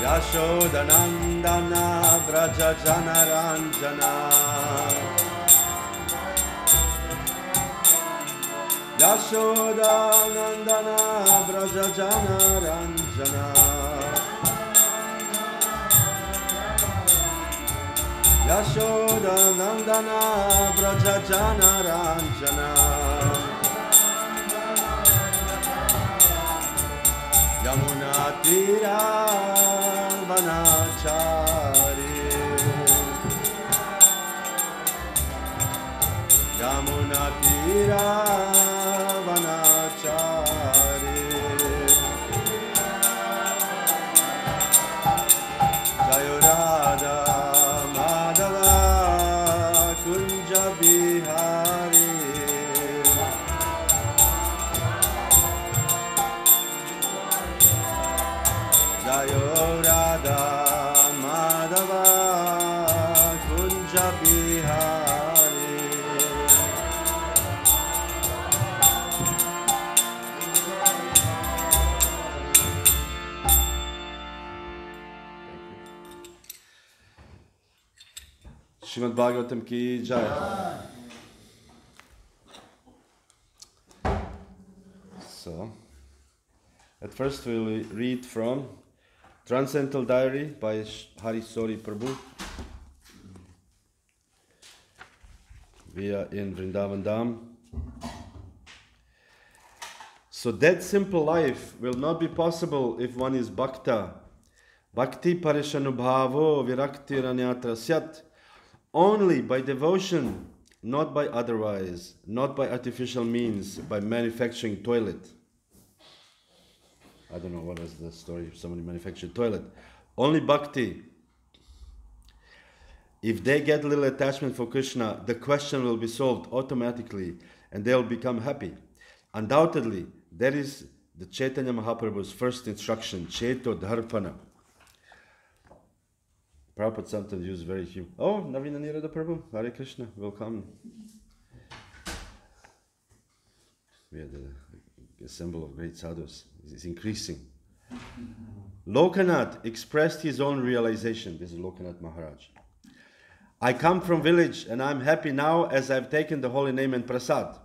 Yashodanandana Vraja Janaranjana Yashodanandana Vraja Janaranjana Yashodanandana Vraja Janaranjana Yamuna Tira Vanachari Yamuna Tira Vanachari Jaya Radha Madhava Kunja Bihari Jaya Radha Madhava Kunja Bihari Srimad Bhagavatam ki Jaya. So, at first we'll read from Transcendental Diary by Hari Sori Prabhu. We are in Vrindavan Dham. So that simple life will not be possible if one is bhakta. Bhakti parishanubhavo virakti ranyatra syat. Only by devotion, not by otherwise, not by artificial means, by manufacturing toilet. I don't know what is the story if somebody manufactured toilet. Only bhakti. If they get a little attachment for Krishna, the question will be solved automatically and they'll become happy. Undoubtedly, that is the Chaitanya Mahaprabhu's first instruction, Cheto Dharpana. Prabhupada sometimes uses very few. Oh, Navina Nirada Prabhu, Hare Krishna, welcome. We are a symbol of great sadhus. It's increasing. Lokanath expressed his own realization. This is Lokanath Maharaj. I come from village and I'm happy now as I've taken the holy name and prasad.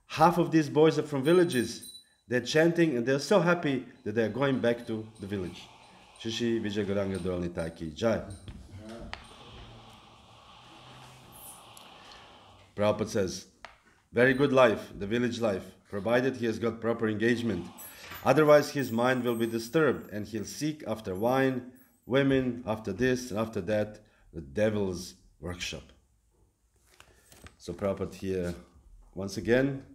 Half of these boys are from villages. They're chanting and they're so happy that they're going back to the village. Shishi Vijay Gauranga Dwalnita ki Jai. Prabhupada says, very good life, the village life, provided he has got proper engagement. Otherwise his mind will be disturbed and he'll seek after wine, women, after this and after that, the devil's workshop. So Prabhupada here, once again,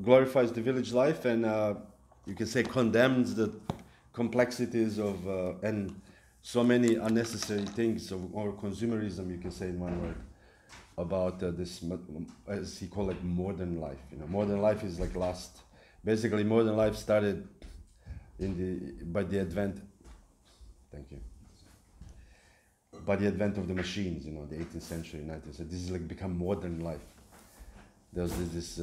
glorifies the village life and you can say condemns the complexities of and so many unnecessary things or consumerism, you can say in one word, about this, as he called it, modern life. You know, modern life is like basically modern life started by the advent of the machines, you know, the 18th century, 19th century. This is like become modern life. There's this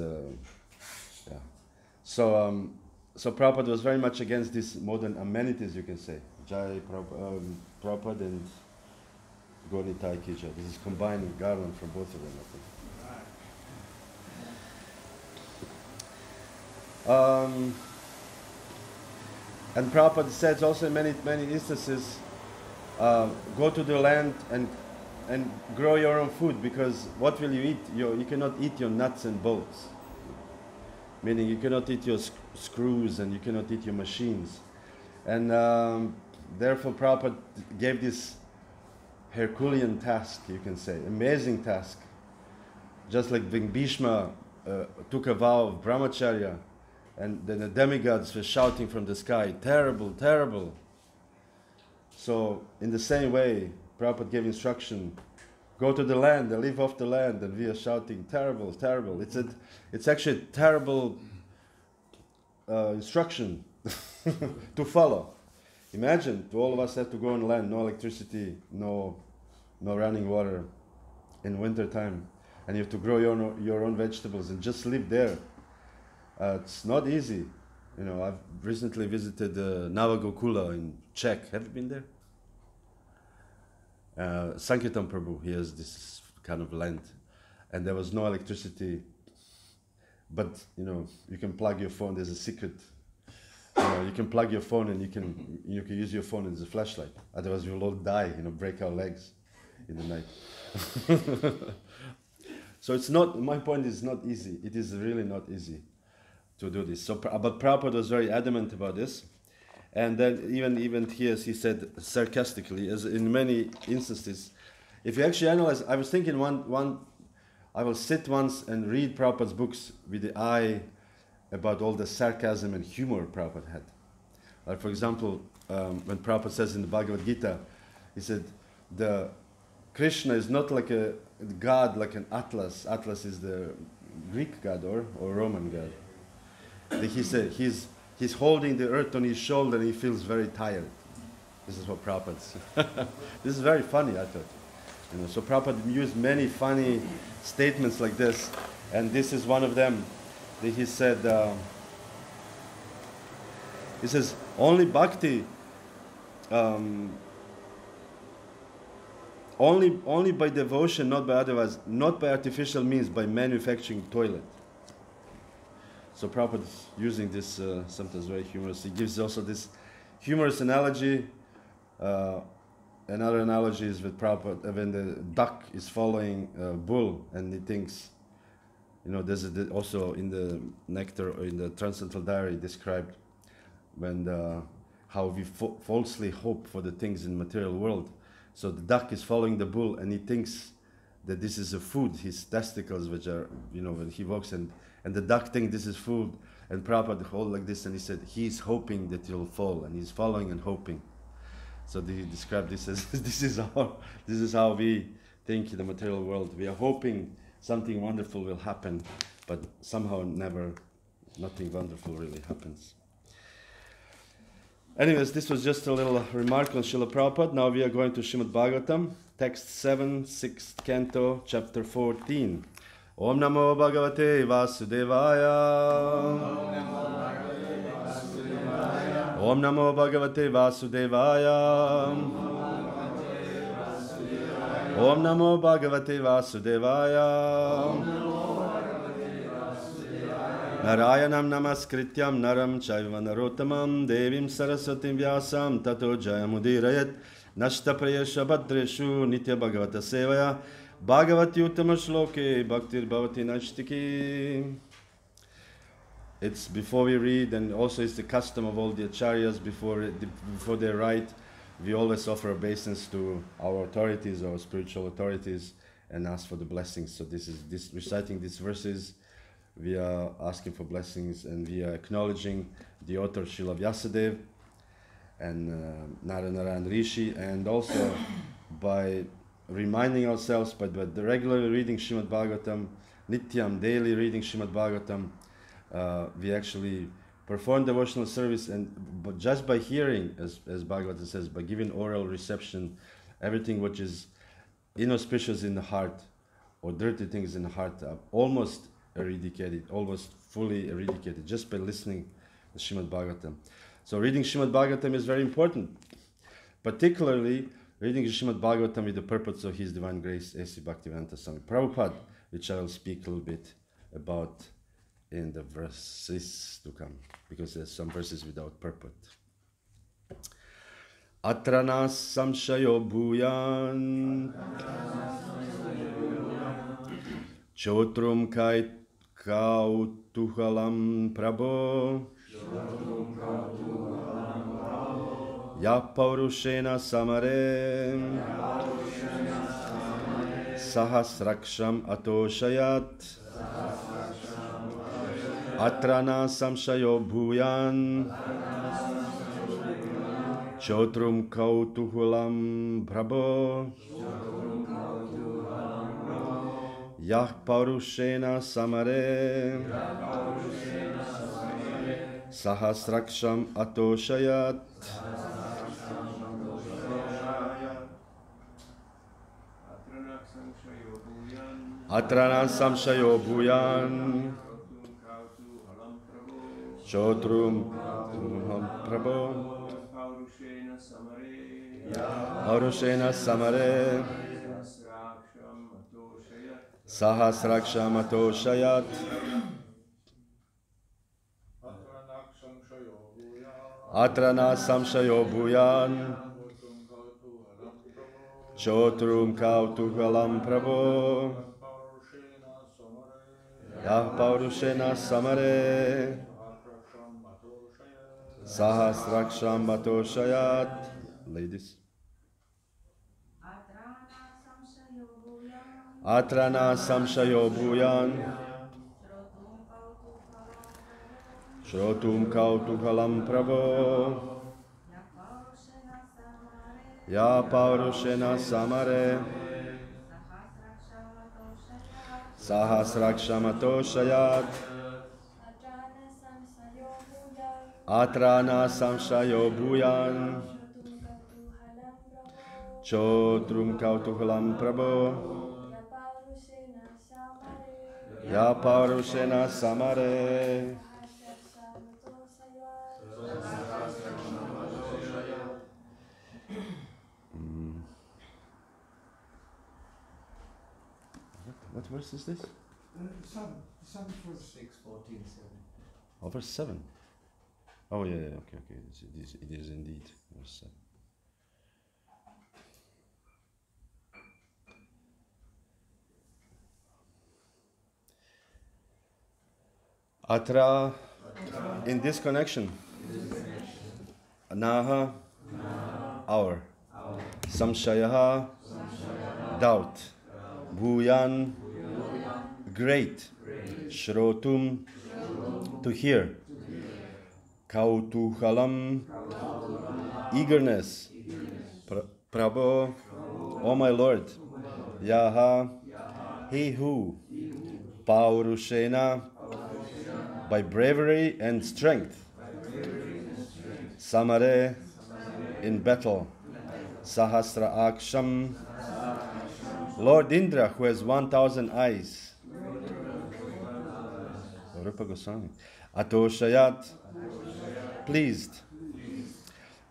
So Prabhupada was very much against these modern amenities, you can say. Jai Prabhupada and Gauradesh ki Jai. This is combining garland from both of them, I think. And Prabhupada says also in many instances, go to the land and grow your own food, because what will you eat? You cannot eat your nuts and bolts. Meaning you cannot eat your screws and you cannot eat your machines. And therefore Prabhupada gave this Herculean task, you can say, amazing task. Just like when Bhishma took a vow of brahmacharya, and then the demigods were shouting from the sky, terrible, terrible. So in the same way, Prabhupada gave instruction, go to the land and live off the land, and we are shouting, terrible, terrible. It's actually a terrible instruction to follow. Imagine, all of us have to go on land, no electricity, no running water in winter time. and you have to grow your own vegetables and just live there. It's not easy. You know, I've recently visited Navagokula in Czech. Have you been there? Sankirtan Prabhu, he has this kind of land, and there was no electricity, but you know, you can plug your phone. There's a secret. You know, you can plug your phone and you can use your phone as a flashlight. Otherwise, we'll all die. You know, break our legs in the night. So it's not. My point is not easy. It is really not easy to do this. So, but Prabhupada was very adamant about this, and then even here he said sarcastically, as in many instances, if you actually analyze, I was thinking I will sit once and read Prabhupada's books with the eye about all the sarcasm and humor Prabhupada had. Like for example, when Prabhupada says in the Bhagavad Gita, he said, the Krishna is not like a god, like an Atlas. Atlas is the Greek god or Roman god. He said he's holding the earth on his shoulder and he feels very tired. This is what Prabhupada said. This is very funny, I thought. You know, so Prabhupada used many funny statements like this, and this is one of them. He said, he says, only bhakti, only by devotion, not by otherwise, not by artificial means, by manufacturing toilet. So Prabhupada is using this sometimes very humorous. He gives also this humorous analogy. Another analogy is with Prabhupada when the duck is following a bull and he thinks, you know, there's also in the Nectar or in the Transcendental Diary described when how we falsely hope for the things in the material world. So the duck is following the bull and he thinks that this is a food, his testicles, which are, you know, when he walks and the duck thinks this is food, and Prabhupada hold like this and he said he's hoping that he'll fall and he's following and hoping. So he described this as this is how we think in the material world. We are hoping something wonderful will happen, but somehow nothing wonderful really happens. Anyways, this was just a little remark on Srila Prabhupada. Now we are going to Srimad Bhagavatam, text 7, 6th canto, chapter 14. Om Namo Bhagavate Vasudevaya. Om Namo Bhagavate Vasudevaya. Om Namo Bhagavate Vasudevaya. Narayanam Namaskrityam Naram Chaiva Narotamam Devim Saraswatim Vyasam Tato Jayamudirayat Nashtaprayasha Bhadreshu Nitya Bhagavata Sevaya Bhagavati Uttama Shloke Bhaktir Bhavati Nashtiki. It's before we read, and also it's the custom of all the acharyas before they write, we always offer obeisance to our authorities, our spiritual authorities, and ask for the blessings. So reciting these verses, we are asking for blessings, and we are acknowledging the author Srila Vyasadeva and Narayana Rishi, and also by reminding ourselves, by the regularly reading Srimad Bhagavatam, Nityam, daily reading Srimad Bhagavatam, we actually perform devotional service, but just by hearing, as Bhagavatam says, by giving oral reception, everything which is inauspicious in the heart or dirty things in the heart are almost eradicated, almost fully eradicated, just by listening to Srimad Bhagavatam. So reading Srimad Bhagavatam is very important, particularly reading Srimad Bhagavatam with the purpose of His Divine Grace, A.C. Bhaktivedanta Swami Prabhupada, which I will speak a little bit about in the verses to come, because there's some verses without purport. Atranas samshayo bhuyan chotrum kautuhalam prabho ya paurushena samare sahasraksham atoshayat Atrana samshayo bhuyan chotrum kautuhulam prabho yah paurushena samare sahasraksham atoshayat. Atrana samshayo bhuyan. Chotrum Prabhu. Aurushena samare. Sahasraksham atoshayat. Atrana samshayo bhuyan. Chotrum kautugalam Prabhu. Yah paurushena samare. Sahasraksham atoshayat. Ladies. Atrana samshayo bhuyan. Shrotum kautugalam Prabhu. Ya paurushena samare. Sahasraksham atoshayat. Atrana samshayo bhuyan. Chotrum kautugalam Prabhu. Ya paurushena samare. What verse is this? 7 verse 6:14.7. Oh, verse 7. Oh, yeah, okay. It is indeed verse 7. Atra, in this connection, Naha, our, Samshayaha, doubt, Bhuyan, great, Shrotum, to hear, Kautuhalam, eagerness, Prabhu, oh my Lord, Yaha, he who, Paurushena, by bravery and strength, Samare, in battle, Sahasra Aksham, Lord Indra, who has 1,000 eyes, Rupa Goswami, Atoshayat, pleased.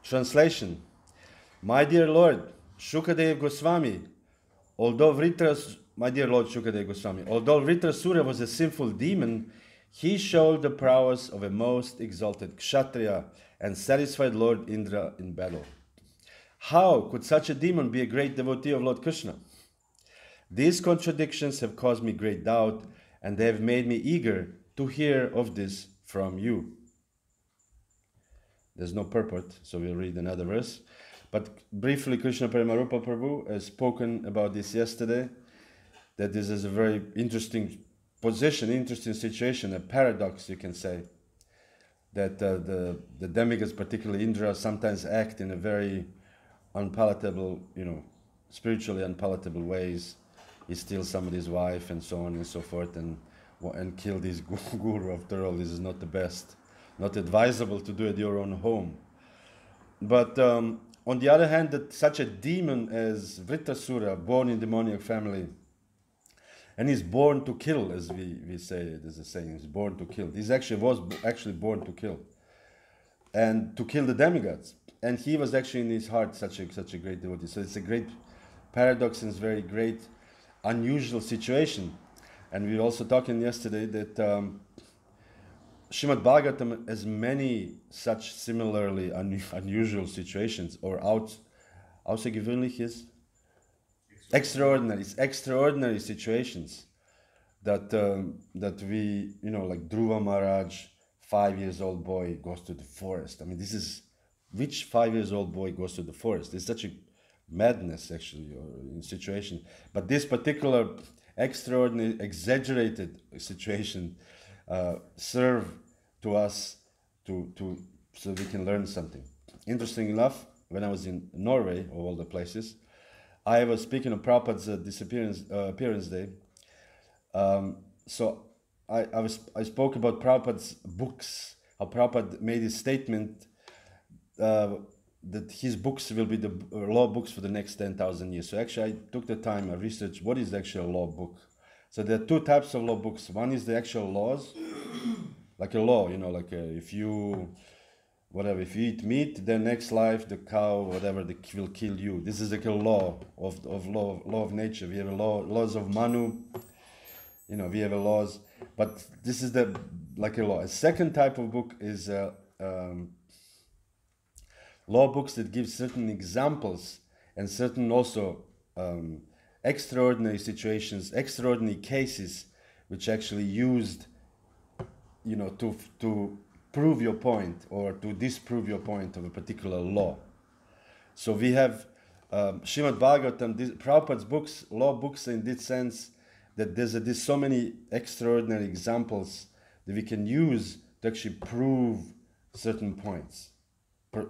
Translation: my dear Lord Shukadev Goswami, although Vritrasura was a sinful demon, he showed the prowess of a most exalted Kshatriya and satisfied Lord Indra in battle. How could such a demon be a great devotee of Lord Krishna? These contradictions have caused me great doubt, and they have made me eager to hear of this from you. There's no purport, so we'll read another verse. But briefly, Krishna Premarupa Prabhu has spoken about this yesterday, that this is a very interesting position, interesting situation, a paradox, you can say, that the demigods, particularly Indra, sometimes act in a very unpalatable, spiritually unpalatable ways. He steals somebody's wife and so on and so forth, and kill this guru. After all, this is not the best, not advisable to do at your own home. But on the other hand, that such a demon as Vritrasura, born in demoniac family, and he's born to kill, as we say, there's a saying, he's born to kill. He was actually born to kill, and to kill the demigods. And he was actually in his heart such a great devotee. So it's a great paradox, and it's a very great, unusual situation. And we were also talking yesterday that Srimad Bhagavatam has many such similarly unusual situations, or außergewöhnliches, extraordinary situations that we, like Dhruva Maharaj, 5-year-old boy goes to the forest. I mean, this is, which 5-year-old boy goes to the forest? It's such a madness, actually, or situation. But this particular extraordinary, exaggerated situation serve to us so we can learn something. Interesting enough, when I was in Norway, of all the places, I was speaking of Prabhupada's appearance day. So I spoke about Prabhupada's books, how Prabhupada made his statement that his books will be the law books for the next 10,000 years. So actually I took the time, I researched what is actually a law book, So there are two types of law books. One is the actual laws, like a law, like if you eat meat, then next life the cow, whatever, will kill you. This is like a law of law of nature. We have laws of Manu. We have laws, but this is like a law. A second type of book is law books that give certain examples and certain also extraordinary situations, extraordinary cases, which actually used, to prove your point or to disprove your point of a particular law. So we have Srimad Bhagavatam, Prabhupada's books, law books in this sense, that there's so many extraordinary examples that we can use to actually prove certain points,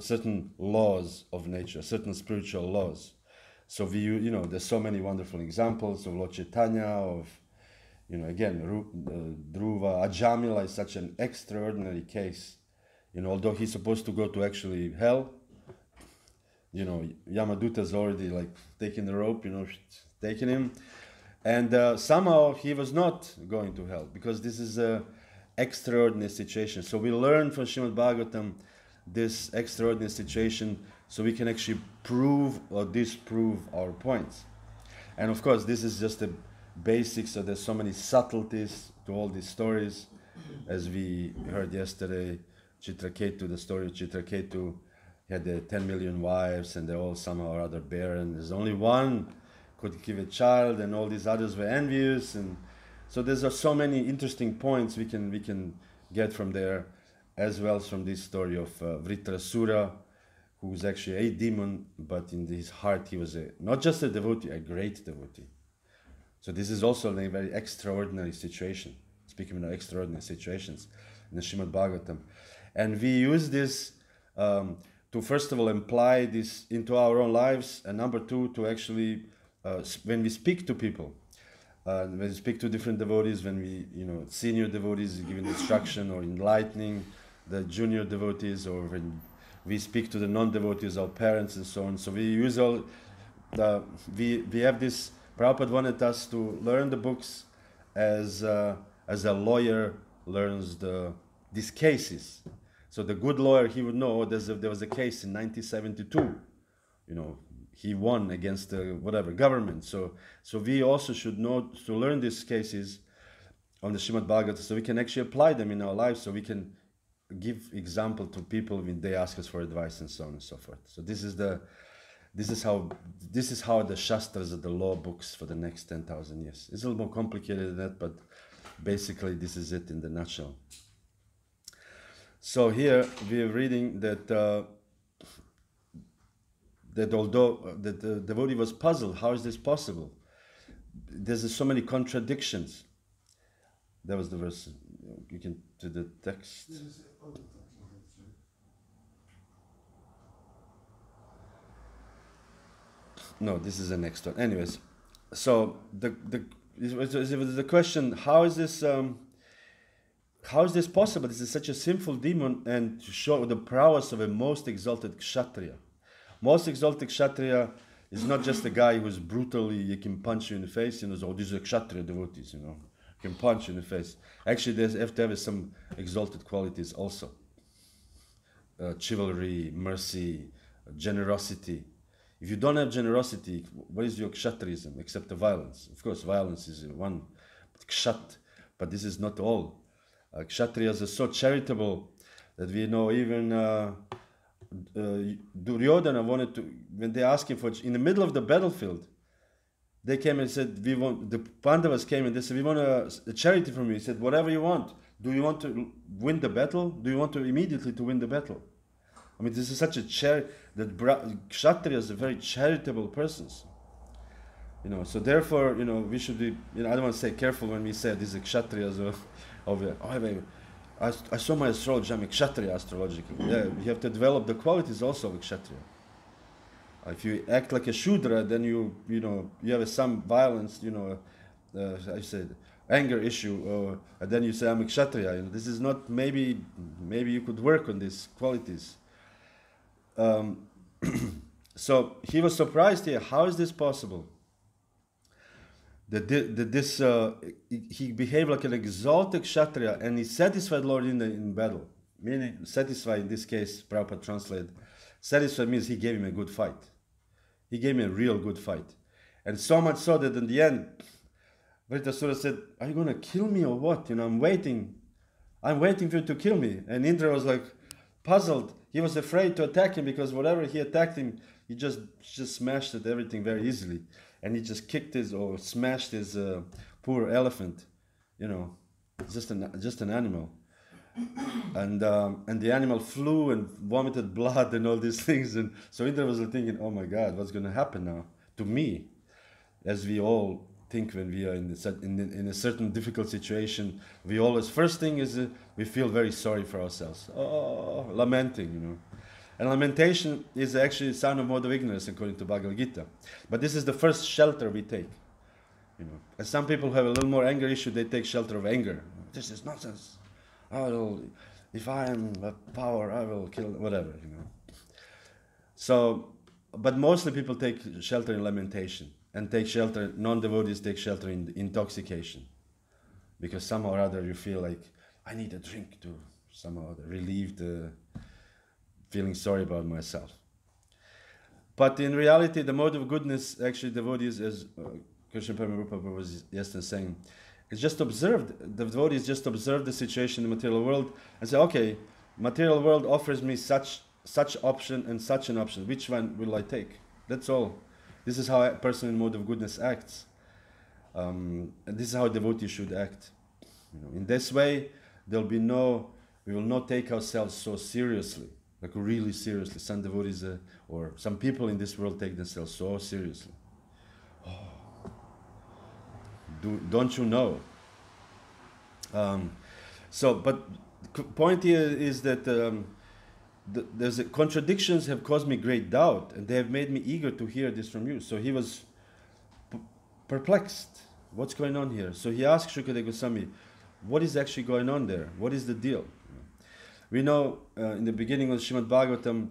certain laws of nature, certain spiritual laws. So there's so many wonderful examples of Lord Chaitanya, of, again, Dhruva, Ajamila is such an extraordinary case. Although he's supposed to go to actually hell, Yamaduta's already taking the rope, taking him. And somehow he was not going to hell, because this is an extraordinary situation. So we learn from Srimad Bhagavatam this extraordinary situation so we can actually prove or disprove our points. And of course, this is just the basics, so there's so many subtleties to all these stories. As we heard yesterday, Chitraketu, the story of Chitraketu, had 10 million wives and they're all somehow or other barren. There's only one could give a child, and all these others were envious, and so there's so many interesting points we can get from there, as well as from this story of Vritrasura, who was actually a demon, but in his heart he was not just a devotee, a great devotee. So this is also a very extraordinary situation. Speaking of extraordinary situations in the Srimad Bhagavatam, and we use this to first of all apply this into our own lives, and number two, to actually when we speak to people, when we speak to different devotees, when we, senior devotees giving instruction or enlightening the junior devotees, or when we speak to the non-devotees, our parents and so on. So we use all, we have this, Prabhupada wanted us to learn the books as a lawyer learns these cases. So the good lawyer, he would know, there was a case in 1972, he won against the government. So we also should know to learn these cases on the Srimad Bhagavatam, so we can actually apply them in our lives, so we can give example to people when they ask us for advice and so on and so forth. So this is how the Shastras are the law books for the next 10,000 years. It's a little more complicated than that, but basically this is it in the nutshell. So here we are reading that although the devotee was puzzled, how is this possible? There's so many contradictions. That was the verse. You can do the text. No, this is the next one. Anyways, so the question: how is this possible? This is such a sinful demon, and to show the prowess of a most exalted kshatriya. Most exalted kshatriya is not just a guy who's brutally, he can punch you in the face, so these are kshatriya devotees, can punch you in the face. Actually, they have to have some exalted qualities also. Chivalry, mercy, generosity. If you don't have generosity, what is your kshatriyism except the violence? Of course, violence is one, kshat, but this is not all. Kshatriyas are so charitable that we know even Duryodhana wanted to, when they asked him for, in the middle of the battlefield, they came and said, the Pandavas came and they said, we want a charity from you. He said, whatever you want. Do you want to win the battle? Do you want to immediately to win the battle? I mean, this is such a that Kshatriyas are very charitable persons. So therefore, we should be, I don't want to say careful when we say these are Kshatriyas I saw my astrology, I'm a Kshatriya astrologically. Yeah, you have to develop the qualities also of a Kshatriya. If you act like a Shudra, then you have some violence, I said, anger issue, and then you say, I'm a Kshatriya. This is not, maybe you could work on these qualities. So he was surprised here, how is this possible? he behaved like an exalted kshatriya, and he satisfied Lord in battle. Meaning, satisfied in this case, Prabhupada translated, satisfied means he gave him a good fight. He gave him a real good fight. And so much so that in the end, Vritasura said, are you going to kill me or what? I'm waiting for you to kill me. And Indra was like puzzled. He was afraid to attack him because whatever he attacked him, he just smashed at everything very easily. And he just kicked or smashed his poor elephant, just an animal. And the animal flew and vomited blood and all these things. And so Indra was thinking, oh my God, what's going to happen now to me? As we all think when we are in a certain difficult situation, we always, first thing is we feel very sorry for ourselves. Oh, lamenting, And lamentation is actually a sign of mode of ignorance according to Bhagavad Gita. But this is the first shelter we take. And some people have a little more anger issue, they take shelter of anger. This is nonsense. If I am a power, I will kill, whatever, So, but mostly people take shelter in lamentation, and take shelter, non-devotees take shelter in intoxication. Because somehow or other you feel like, I need a drink to somehow or other relieve the feeling sorry about myself. But in reality, the mode of goodness, actually devotees, as Krishna Prabhupada was yesterday saying, it's just observed. The devotees just observe the situation in the material world and say, okay, material world offers me such option and such an option. Which one will I take? That's all. This is how a person in mode of goodness acts. And this is how a devotee should act. In this way, we will not take ourselves so seriously, like really seriously. Some devotees or some people in this world take themselves so seriously. Don't you know? But point here is that there's contradictions have caused me great doubt, and they have made me eager to hear this from you. So he was perplexed. What's going on here? So he asked Shukadeva Goswami, what is actually going on there? What is the deal? We know in the beginning of Srimad Bhagavatam,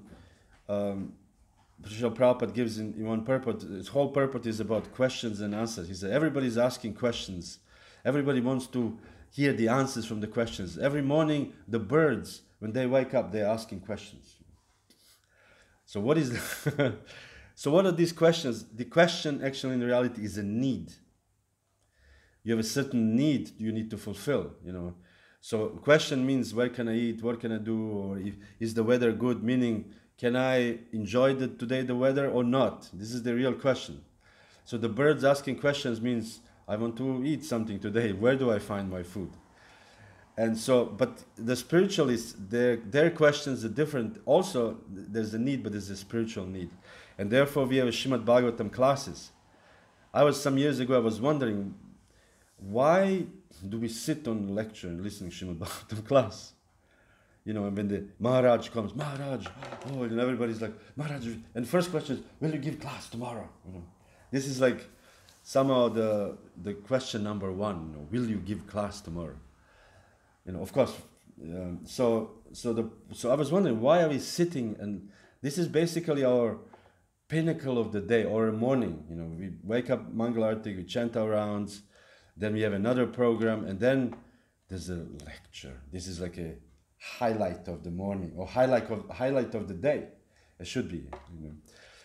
Srila Prabhupada gives in one purport, his whole purport is about questions and answers. He said, everybody's asking questions. Everybody wants to hear the answers from the questions. Every morning, the birds, when they wake up, they're asking questions. So what is so what are these questions? The question actually in reality is a need. You have a certain need you need to fulfill, So question means, where can I eat? What can I do? Or is the weather good? Meaning, can I enjoy today the weather or not? This is the real question. So the birds asking questions means, I want to eat something today. Where do I find my food? And so, but the spiritualists, their questions are different. Also, there's a need, but there's a spiritual need. And therefore, we have a Srimad Bhagavatam classes. Some years ago, I was wondering, why do we sit on lecture and listen to Srimad Bhagavatam class? And when the Maharaj comes, Maharaj, and everybody's like, Maharaj, and first question is, will you give class tomorrow? This is like somehow the question number one, will you give class tomorrow? Of course. So I was wondering, why are we sitting? And this is basically our pinnacle of the day, or a morning. We wake up, Mangala Arati, we chant our rounds, then we have another program, and then there's a lecture. This is like a highlight of the morning, or highlight of the day. It should be.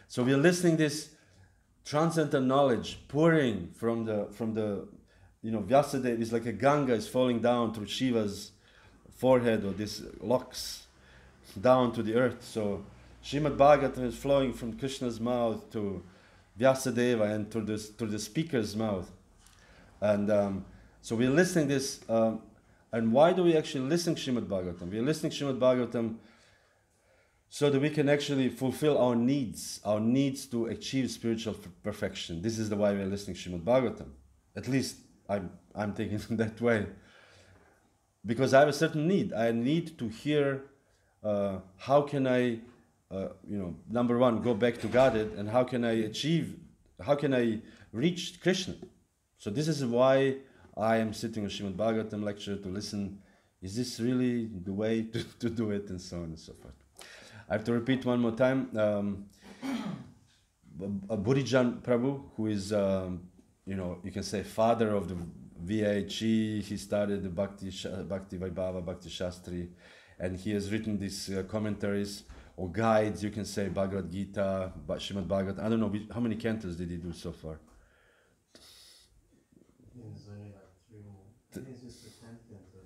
So we are listening this transcendental knowledge pouring from the Vyasadeva is like a Ganga is falling down through Shiva's forehead, or these locks down to the earth. So Srimad Bhagavatam is flowing from Krishna's mouth to Vyasadeva and to the speaker's mouth. And so we're listening this. And why do we actually listen to Srimad Bhagavatam? We're listening to Srimad Bhagavatam so that we can actually fulfill our needs to achieve spiritual perfection. This is the why we're listening to Srimad Bhagavatam. At least I'm thinking that way. Because I have a certain need. I need to hear how can I, number one, go back to Godhead, and how can I reach Krishna? So this is why I am sitting on Srimad Bhagavatam lecture to listen. Is this really the way to do it, and so on and so forth. I have to repeat one more time. Burijan Prabhu, who is you can say father of the VIG. He started the Bhakti Vaibhava, Bhakti Shastri, and he has written these commentaries or guides, you can say, Bhagavad Gita, Srimad Bhagavat. I don't know, how many cantos did he do so far? It's only like 3 more. I think it's just the 10th canto.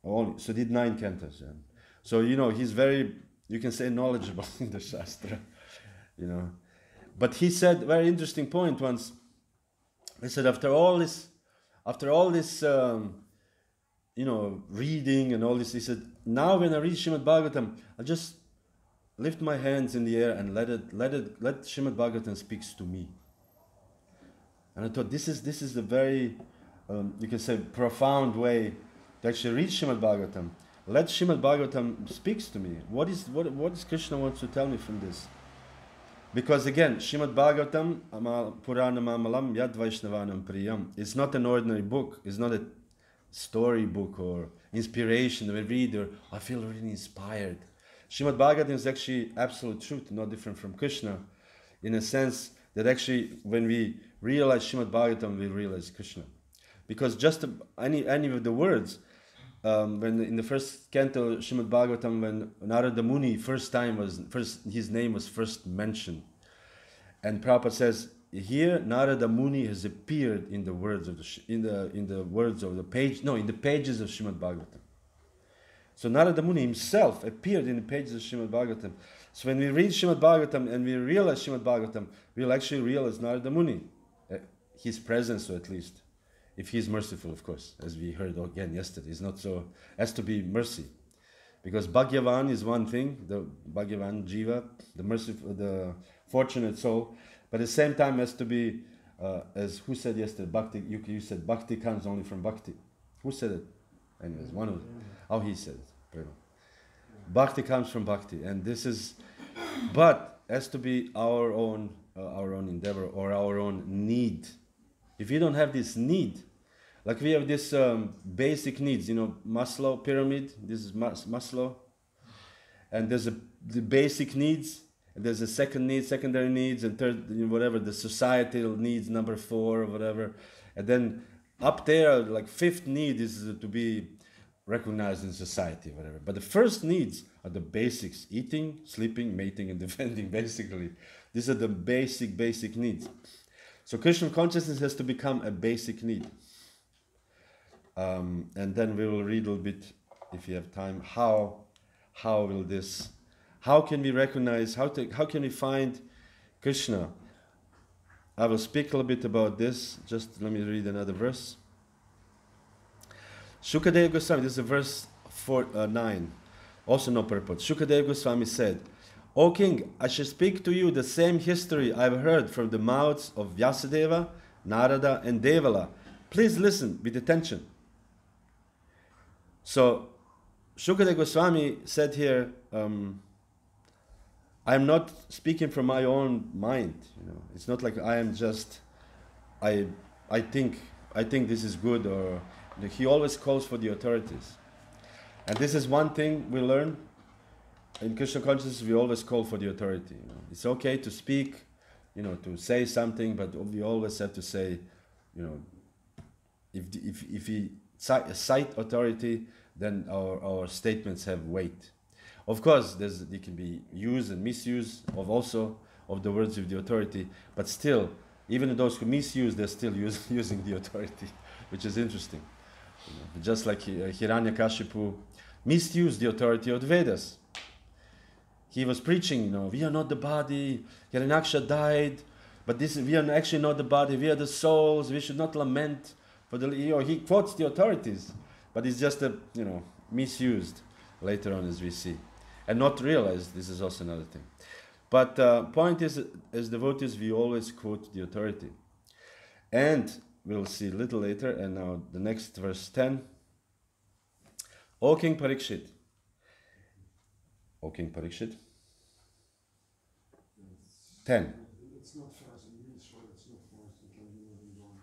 Only, so did 9 cantos. Yeah. So, he's very, you can say, knowledgeable in the Shastra, But he said, very interesting point once, he said, after all this, reading and all this, he said, now when I read Srimad Bhagavatam, I'll just lift my hands in the air and let Srimad Bhagavatam speaks to me. And I thought this is a very, you can say, profound way to actually read Srimad Bhagavatam. Let Srimad Bhagavatam speaks to me. What is Krishna wants to tell me from this? Because again, Srimad Bhagavatam, Puranam Amalam, Yad Vaishnavanam Priyam, it's not an ordinary book. It's not a story book or inspiration of a reader. I feel really inspired. Srimad Bhagavatam is actually absolute truth, not different from Krishna, in a sense that actually when we realize Srimad Bhagavatam, we realize Krishna. Because just any of the words, when in the first canto Srimad Bhagavatam, when Narada Muni his name was first mentioned, and Prabhupada says here Narada Muni has appeared in the words of in the pages of Srimad Bhagavatam. So Narada Muni himself appeared in the pages of Srimad Bhagavatam. So when we read Srimad Bhagavatam and we realize Srimad Bhagavatam, we'll actually realize Narada Muni, his presence, or at least. If he is merciful, of course, as we heard again yesterday. It's not so, has to be mercy. Because Bhagyavan is one thing, the Bhagyavan Jiva, the merciful, the fortunate soul, but at the same time has to be, as who said yesterday, Bhakti, you said Bhakti comes only from Bhakti. Who said it? Anyways, one of them. Oh, he said it. Prabhu. Bhakti comes from Bhakti, and this is, but has to be our own endeavor or our own need. If you don't have this need, like we have this basic needs, Maslow pyramid, this is Maslow, and there's the basic needs, and there's a secondary needs, and third, whatever, the societal needs, number 4 or whatever, and then up there, like 5th need is to be recognized in society, whatever. But the first needs are the basics: eating, sleeping, mating, and defending, basically. These are the basic needs. So Krishna consciousness has to become a basic need. And then we will read a little bit, if you have time, how can we recognize, how can we find Krishna? I will speak a little bit about this. Just let me read another verse. Shukadeva Goswami, this is verse 9, also no purport. Shukadeva Goswami said, O king, I shall speak to you the same history I have heard from the mouths of Vyasadeva, Narada, and Devala. Please listen with attention. So, Shukadeva Goswami said here, I am not speaking from my own mind. It's not like I am just, I think this is good, or he always calls for the authorities. And this is one thing we learn. In Krishna consciousness, we always call for the authority. It's okay to speak, to say something, but we always have to say, if we cite authority, then our statements have weight. Of course, there can be use and misuse of the words of the authority, but still, even those who misuse, they're still using the authority, which is interesting. Just like Hiranyakashipu misused the authority of the Vedas. He was preaching, we are not the body, Hiranyaksha died, but we are actually not the body, we are the souls, we should not lament for he quotes the authorities, but it's just misused later on, as we see. And not realized, this is also another thing. But point is, as devotees, we always quote the authority. And we'll see a little later, and now the next verse 10. O King Parikshit, 10. It's not fast, I'm really sorry, it's not fast, it can be moving on.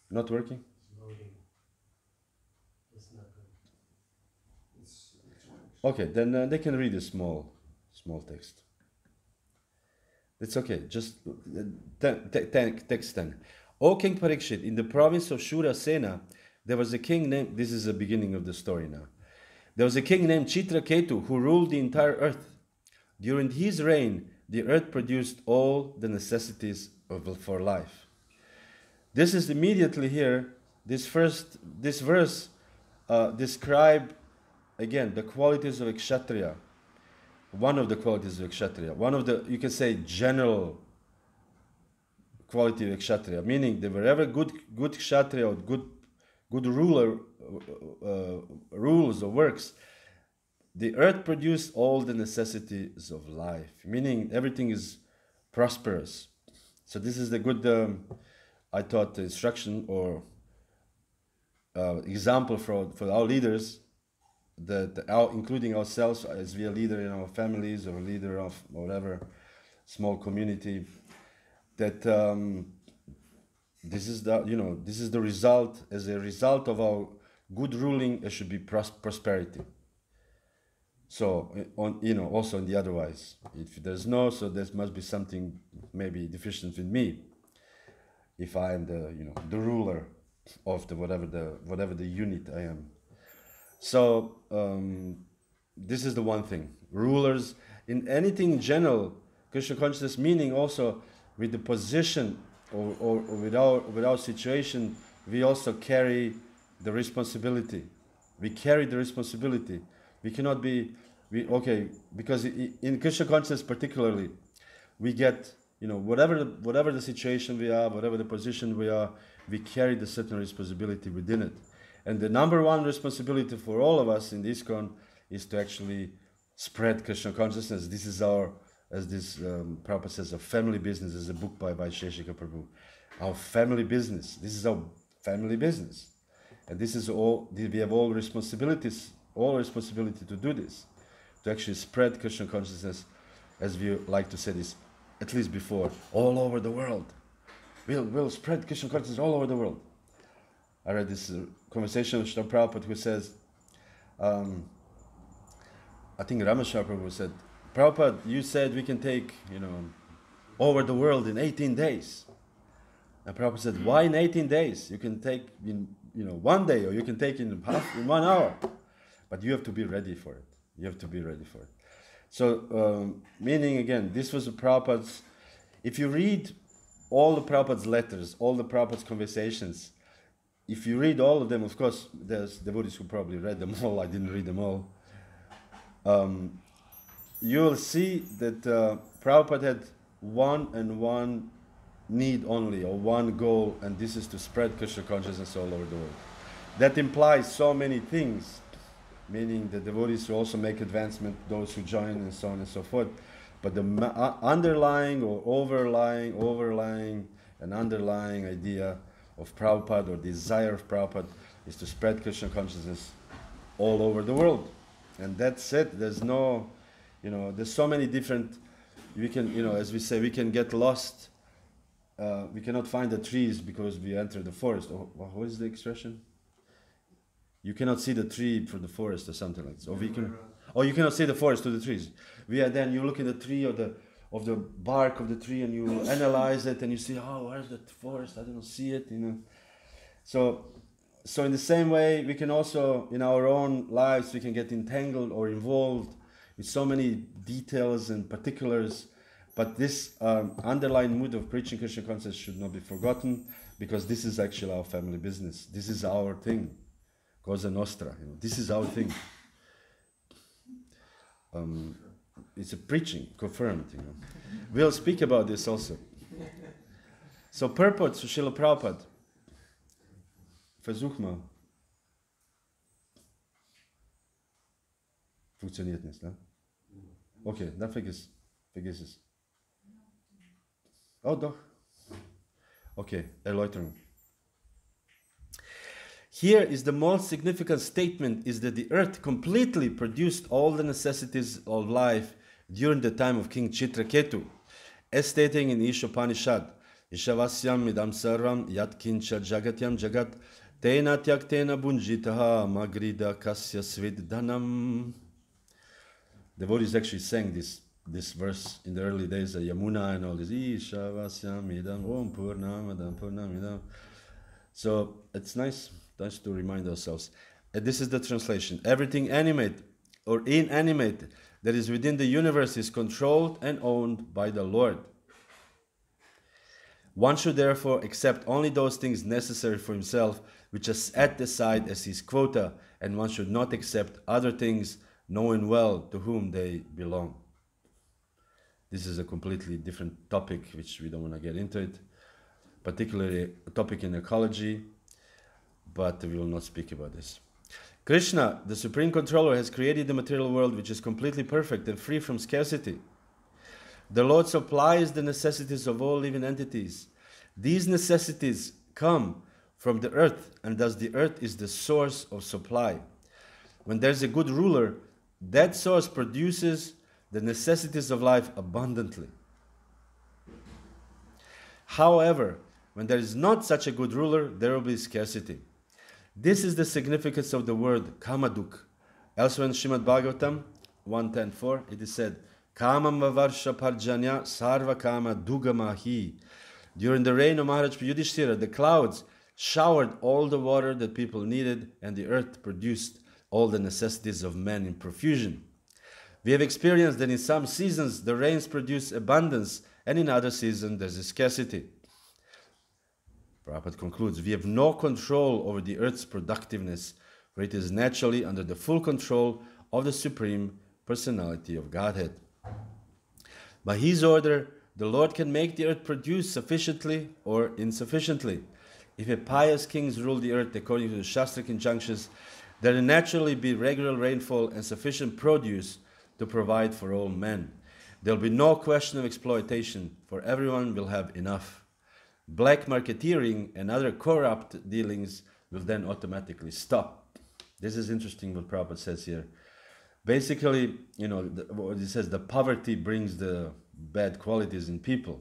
Not working? It's loading. It's not good. It's okay, then they can read a small text. It's okay, just text 10. O King Parikshit, in the province of Shurasena, there was a king named, this is the beginning of the story now. There was a king named Chitraketu who ruled the entire earth. During his reign, the earth produced all the necessities for life. This is immediately here, this verse describe again the qualities of a kshatriya. One of the qualities of a kshatriya. One of the, you can say, general quality of a kshatriya, meaning that wherever good kshatriya or good ruler rules or works, the earth produced all the necessities of life, meaning everything is prosperous. So this is the good, I thought, instruction or example for our leaders, including ourselves as we are leader in our families or leader of whatever small community, that this is the result. As a result of our good ruling, there should be prosperity. So also in the otherwise, if there's no, so there must be something maybe deficient with me. If I am the ruler of the whatever the unit I am. So this is the one thing. Rulers in anything in general, Krishna consciousness, meaning also with the position or with our situation, we also carry the responsibility. We carry the responsibility. We cannot be, because in Krishna consciousness particularly, we get, whatever the situation we are, whatever the position we are, we carry the certain responsibility within it. And the number one responsibility for all of us in the ISKCON is to actually spread Krishna consciousness. This is our, as this Prabhupada says, a family business. There's a book by Sheshika Prabhu. Our family business. This is our family business. And this is all, we have all responsibility to do this, to actually spread Krishna consciousness, as we like to say this, at least before, all over the world. We'll spread Krishna consciousness all over the world. I read this conversation with Srila Prabhupada who says, I think Rameshwar Prabhu said, Prabhupada, you said we can take, over the world in 18 days. And Prabhupada said, why in 18 days? You can take in, 1 day, or you can take in 1 hour. But you have to be ready for it. You have to be ready for it. So, meaning again, this was the Prabhupada's, if you read all the Prabhupada's letters, all the Prabhupada's conversations, if you read all of them, of course, there's devotees who probably read them all, I didn't read them all. You will see that Prabhupada had one need only, or one goal, and this is to spread Krishna consciousness all over the world. That implies so many things, meaning the devotees will also make advancement, those who join, and so on and so forth. But the underlying or overlying and underlying idea of Prabhupada, or desire of Prabhupada, is to spread Krishna consciousness all over the world. And that's it. There's no, there's so many different, we can, as we say, we can get lost. We cannot find the trees because we enter the forest. What is the expression? You cannot see the tree from the forest or something like this. Or you cannot see the forest to the trees. Then you look at the tree of the bark of the tree and you analyze it and you see, where's the forest? I don't see it, So in the same way, we can also, in our own lives, we can get entangled or involved with so many details and particulars. But this underlying mood of preaching Krishna consciousness should not be forgotten, because this is actually our family business. This is our thing. Cosa nostra. This is our thing. It's a preaching, confirmed. We'll speak about this also. So purport to Srila Prabhupada. Versuch mal. Funktioniert nicht, ne? Okay, dann vergiss es. Oh, doch. Okay, Erläuterung. Here is the most significant statement, is that the earth completely produced all the necessities of life during the time of King Chitraketu, as stating in Ishopanishad, Ishavasyam idam sarvam yat kincha jagatyam jagat tena tyaktena bunjitaha magrida kasya svidhanam. The devotees actually sang this this verse in the early days, Yamuna and all this. Ishavasyamidam Om Purnamadam Purnamidam. So it's nice to remind ourselves. This is the translation. Everything animate or inanimate that is within the universe is controlled and owned by the Lord. One should therefore accept only those things necessary for himself, which are set aside as his quota, and one should not accept other things, knowing well to whom they belong. This is a completely different topic, which we don't want to get into it, particularly a topic in ecology, but we will not speak about this. Krishna, the Supreme Controller, has created the material world which is completely perfect and free from scarcity. The Lord supplies the necessities of all living entities. These necessities come from the earth, and thus the earth is the source of supply. When there's a good ruler, that source produces the necessities of life abundantly. However, when there is not such a good ruler, there will be scarcity. This is the significance of the word kamaduk. Elsewhere in Srimad Bhagavatam 1.10.4, it is said, Kamam vavarsha parjanya sarva kama dugamahi. During the reign of Maharaj Yudhishthira, the clouds showered all the water that people needed, and the earth produced all the necessities of men in profusion. We have experienced that in some seasons the rains produce abundance, and in other seasons there is a scarcity. Prabhupada concludes, we have no control over the earth's productiveness, for it is naturally under the full control of the Supreme Personality of Godhead. By his order, the Lord can make the earth produce sufficiently or insufficiently. If a pious kings rule the earth according to the Shastric injunctions, there will naturally be regular rainfall and sufficient produce to provide for all men. There will be no question of exploitation, for everyone will have enough. Black marketeering and other corrupt dealings will then automatically stop. This is interesting what Prabhupada says here. Basically, what he says, the poverty brings the bad qualities in people,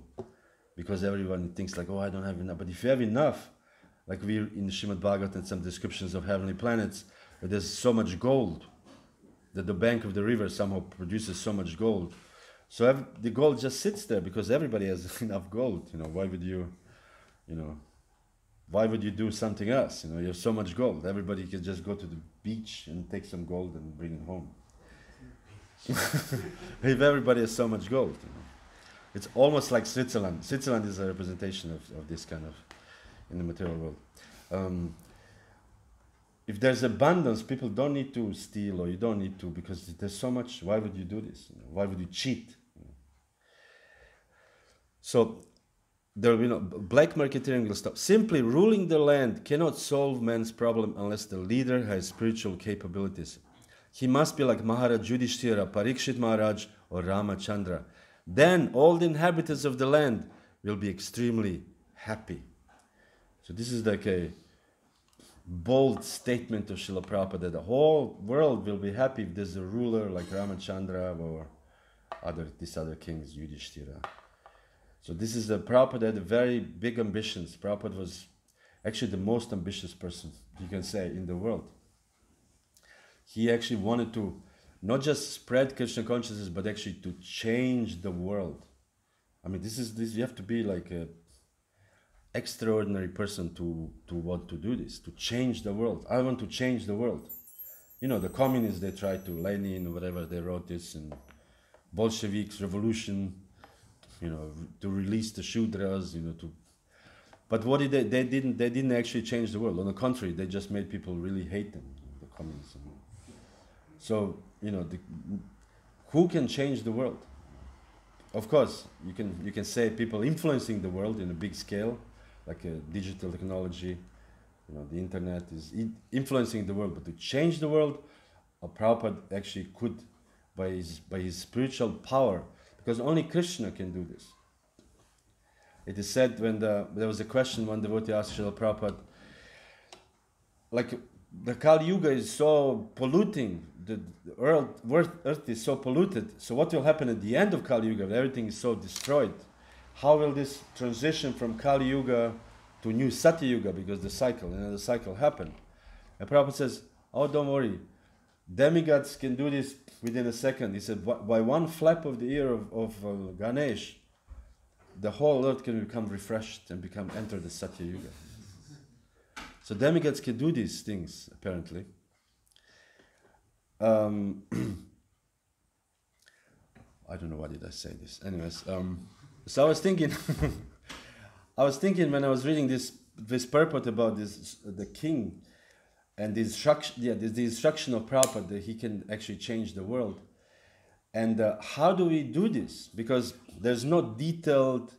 because everyone thinks like, oh, I don't have enough. But if you have enough, like we in the Srimad Bhagavatam, some descriptions of heavenly planets, where there's so much gold that the bank of the river somehow produces so much gold. So the gold just sits there because everybody has enough gold. Why would you do something else? You have so much gold. Everybody can just go to the beach and take some gold and bring it home. If everybody has so much gold, it's almost like Switzerland. Switzerland is a representation of this kind of in the material world. If there's abundance, people don't need to steal, or you don't need to, because there's so much. Why would you do this? Why would you cheat? So there will be no black marketeering will stop. Simply ruling the land cannot solve man's problem unless the leader has spiritual capabilities. He must be like Maharaj Yudhishthira, Parikshit Maharaj, or Ramachandra. Then all the inhabitants of the land will be extremely happy. So this is like a bold statement of Srila Prabhupada that the whole world will be happy if there's a ruler like Ramachandra or these other kings, Yudhishthira. So this is Prabhupada had very big ambitions. Prabhupada was actually the most ambitious person, you can say, in the world. He actually wanted to not just spread Krishna consciousness, but actually to change the world. I mean, this you have to be like a extraordinary person to want to do this, to change the world. I want to change the world. The communists, they tried to, Lenin, whatever, they wrote this, and Bolsheviks, revolution, to release the Shudras, But what did they didn't actually change the world. On the contrary, they just made people really hate them, the communists. So, who can change the world? Of course, you can say people influencing the world in a big scale, like digital technology, the internet is influencing the world. But to change the world, Prabhupada actually could by his spiritual power, because only Krishna can do this. It is said when there was a question, one devotee asked Srila Prabhupada, like the Kali Yuga is so polluting, the earth is so polluted, so what will happen at the end of Kali Yuga when everything is so destroyed? How will this transition from Kali Yuga to new Satya Yuga, because the cycle, the cycle happened? And Prabhupada says, oh, don't worry, Demigods can do this within a second. He said, by one flap of the ear of Ganesh, the whole earth can become refreshed and enter the Satya Yuga. So demigods can do these things, apparently. I don't know why did I say this. Anyways, so I was thinking, when I was reading this purport about the king and the instruction of Prabhupada that he can actually change the world. And how do we do this? Because there's no detailed,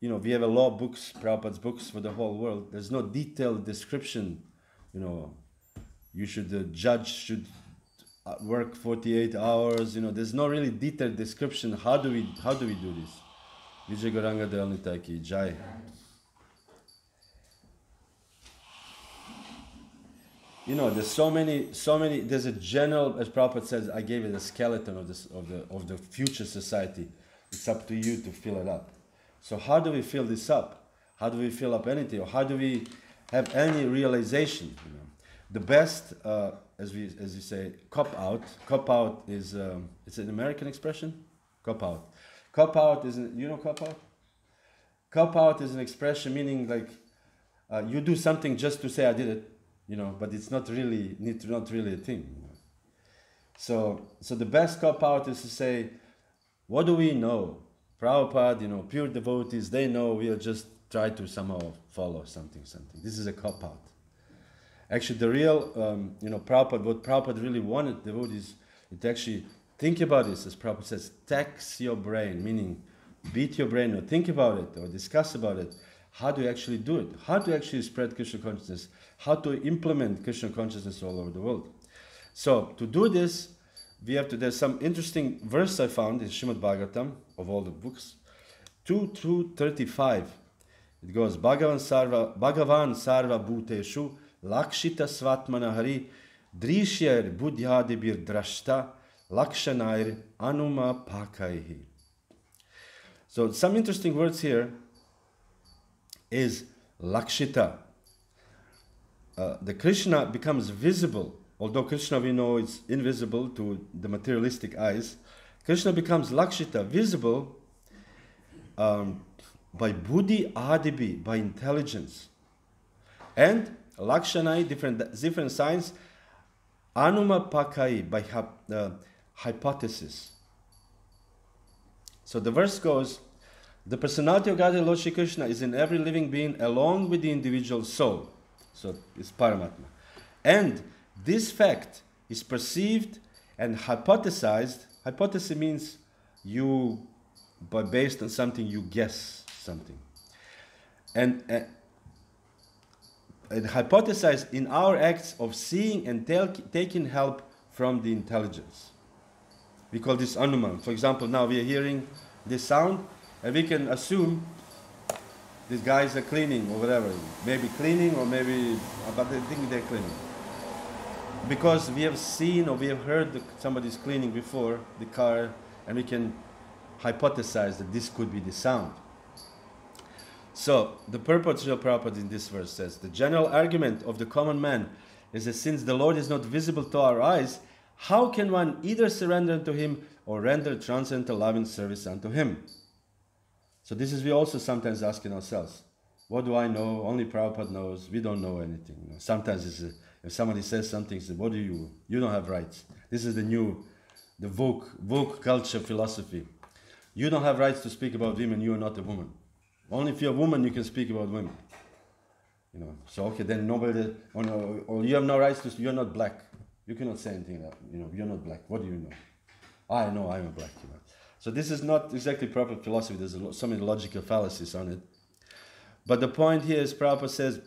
we have a law books, Prabhupada's books for the whole world. There's no detailed description, the judge should work 48 hours, there's no really detailed description. How do we do this? Vijay Gauranga Dalnitai ki Jaya. There's so many, there's a general, as Prabhupada says, I gave it a skeleton of the future society. It's up to you to fill it up. So how do we fill this up? How do we fill up anything? Or how do we have any realization? The best, as you say, cop out. Cop out is, it's an American expression? Cop out. Cop out is, cop out? Cop out is an expression meaning like, you do something just to say I did it. But it's not really a thing. So the best cop out is to say, what do we know? Prabhupada, pure devotees, they know, we'll just try to somehow follow something. This is a cop out. Actually, the real, Prabhupada, what Prabhupada really wanted devotees to actually think about this, as Prabhupada says, tax your brain, meaning beat your brain or think about it or discuss about it. How do you actually do it? How to actually spread Krishna consciousness? How to implement Krishna consciousness all over the world? So, to do this, there's some interesting verse I found in Srimad Bhagavatam, of all the books, 2-35. It goes, Bhagavan sarva bhuteshu, lakshita svatmana hari, drishyer buddhyadibir drashta, lakshanair anuma pakaihi. So, some interesting words here is lakshita. The Krishna becomes visible, although Krishna we know is invisible to the materialistic eyes. Krishna becomes lakshita, visible by buddhi adibi, by intelligence. And lakshanai, different signs, anuma pakai, by hypothesis. So the verse goes, the personality of Godhead Lord Shri Krishna is in every living being along with the individual soul. So it's Paramatma. And this fact is perceived and hypothesized. Hypothesis means based on something, you guess something. And hypothesized in our acts of seeing and taking help from the intelligence. We call this Anuman. For example, now we are hearing this sound, and we can assume these guys are cleaning or whatever. Maybe cleaning or maybe, but they think they're cleaning. Because we have seen or we have heard somebody's cleaning before, the car, and we can hypothesize that this could be the sound. So, the purport of Prabhupada in this verse says, the general argument of the common man is that since the Lord is not visible to our eyes, how can one either surrender unto Him or render transcendental loving service unto Him? So this is we also sometimes asking ourselves, what do I know? Only Prabhupada knows. We don't know anything. Sometimes if somebody says something, say, what do you? You don't have rights. This is the woke culture philosophy. You don't have rights to speak about women. You are not a woman. Only if you're a woman you can speak about women. So okay, then nobody, or you have no rights to. You're not black. You cannot say anything about. You're not black. What do you know? I know I'm a black. So this is not exactly proper philosophy. There's so many logical fallacies on it. But the point here is Prabhupada says,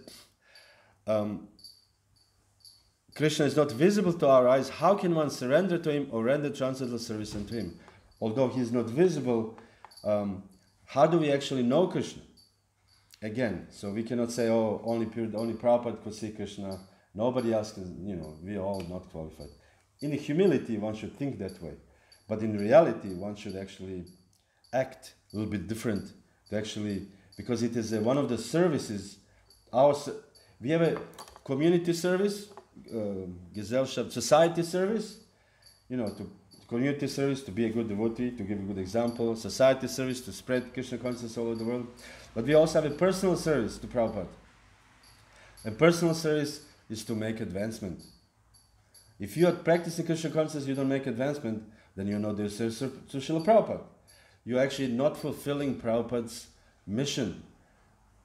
Krishna is not visible to our eyes. How can one surrender to Him or render transcendental service unto Him? Although He is not visible, how do we actually know Krishna? Again, so we cannot say, only Prabhupada could see Krishna. Nobody else can, we are all not qualified. In humility, one should think that way. But in reality, one should actually act a little bit different to actually, because it is one of the services. We have a community service, Gesellschaft, society service, to community service, to be a good devotee, to give a good example, society service, to spread Krishna consciousness all over the world. But we also have a personal service to Prabhupada. A personal service is to make advancement. If you are practicing Krishna consciousness, you don't make advancement, then you're not doing service to Srila Prabhupada. You're actually not fulfilling Prabhupada's mission.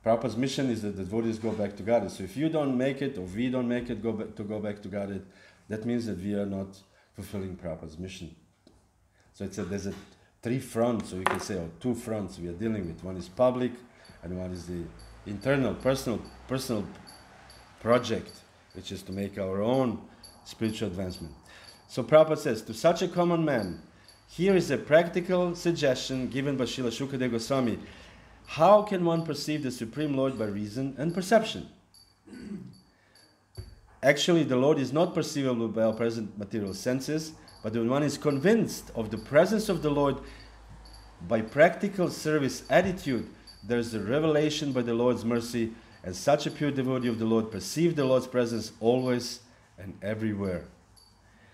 Prabhupada's mission is that the devotees go back to Godhead. So if you don't make it, or we don't make it, go back to Godhead, that means that we are not fulfilling Prabhupada's mission. So there's a three fronts, or you can say, or two fronts we are dealing with. One is public, and one is the internal, personal project, which is to make our own spiritual advancement. So Prabhupada says, to such a common man, here is a practical suggestion given by Srila Shukadeva Goswami. How can one perceive the Supreme Lord by reason and perception? Actually, the Lord is not perceivable by our present material senses, but when one is convinced of the presence of the Lord by practical service attitude, there is a revelation by the Lord's mercy, and such a pure devotee of the Lord perceives the Lord's presence always and everywhere.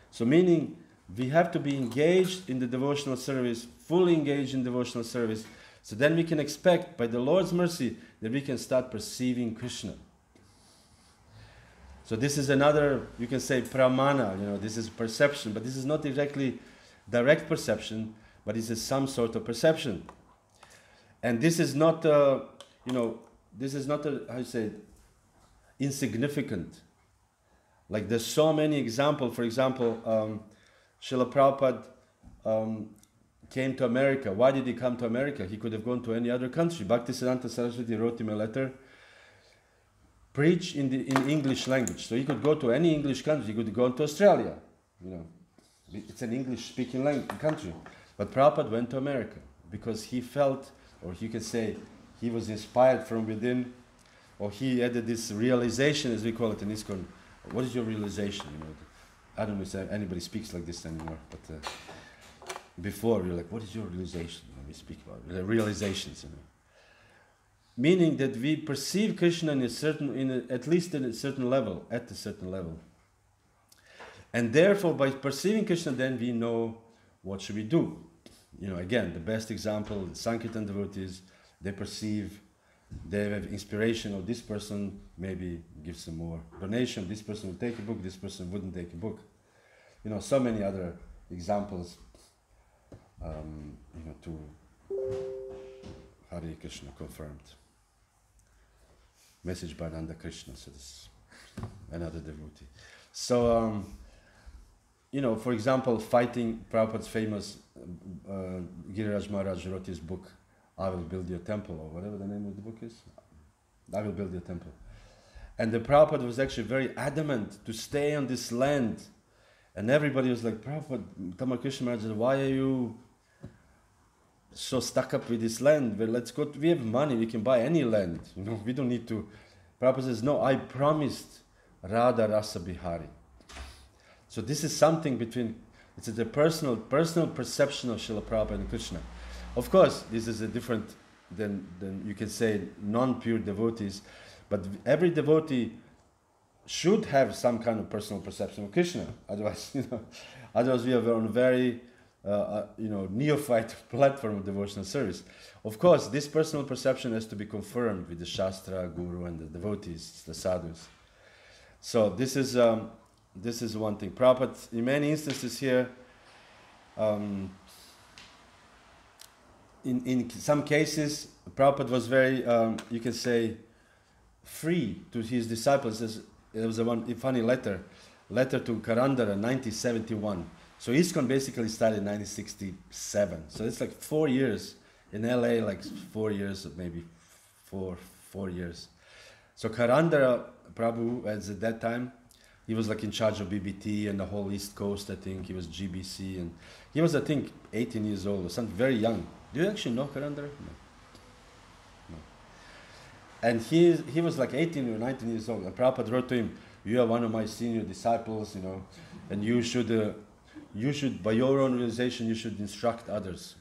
So meaning, we have to be engaged in the devotional service, fully engaged in devotional service, so then we can expect, by the Lord's mercy, that we can start perceiving Krishna. So this is another, you can say, pramana, this is perception, but this is not exactly direct perception, but this is some sort of perception. And this is not, how you say it, insignificant. Like there's so many examples. For example, Srila Prabhupada came to America. Why did he come to America? He could have gone to any other country. Bhaktisiddhanta Saraswati wrote him a letter, preach in English language. So he could go to any English country. He could go to Australia. It's an English-speaking country. But Prabhupada went to America because he felt, or you can say, he was inspired from within, or he had this realization, as we call it in ISKCON. What is your realization? I don't know if anybody speaks like this anymore, but before we were like, what is your realization? When we speak about it, realizations, Meaning that we perceive Krishna at least at a certain level. And therefore, by perceiving Krishna, then we know what should we do. Again, the best example, the Sankirtan devotees, they perceive, they have inspiration of this person, maybe give some more donation, this person will take a book, this person wouldn't take a book. So many other examples, to Hare Krishna confirmed. Message by Nanda Krishna, so this is another devotee. So, for example, fighting Prabhupada's famous Giriraj Maharaj wrote his book, I Will Build Your Temple, or whatever the name of the book is. I Will Build Your Temple. And the Prabhupada was actually very adamant to stay on this land. And everybody was like, Prabhupada, Tamar Krishna Maharaj, why are you so stuck up with this land? Well, let's go, we have money, we can buy any land. We don't need to. Prabhupada says, no, I promised Radha Rasa Bihari. So this is something between, it's a personal perception of Srila Prabhupada and Krishna. Of course, this is a different than you can say non-pure devotees, but every devotee should have some kind of personal perception of Krishna. Otherwise, we are on a very neophyte platform of devotional service. Of course, this personal perception has to be confirmed with the Shastra, Guru, and the devotees, the sadhus. So this is one thing. Prabhupada, in many instances here, in some cases, Prabhupada was very, you can say, free to his disciples. There was a funny letter to Karandara, 1971. So ISKCON basically started in 1967. So it's like 4 years. In LA, like 4 years, maybe four years. So Karandara Prabhu, as at that time, he was like in charge of BBT and the whole East Coast, I think. He was GBC. And he was, I think, 18 years old or something, very young. Do you actually know Karandara? No. And he was like 18 or 19 years old. And Prabhupada wrote to him, you are one of my senior disciples, and you should, by your own realization, you should instruct others.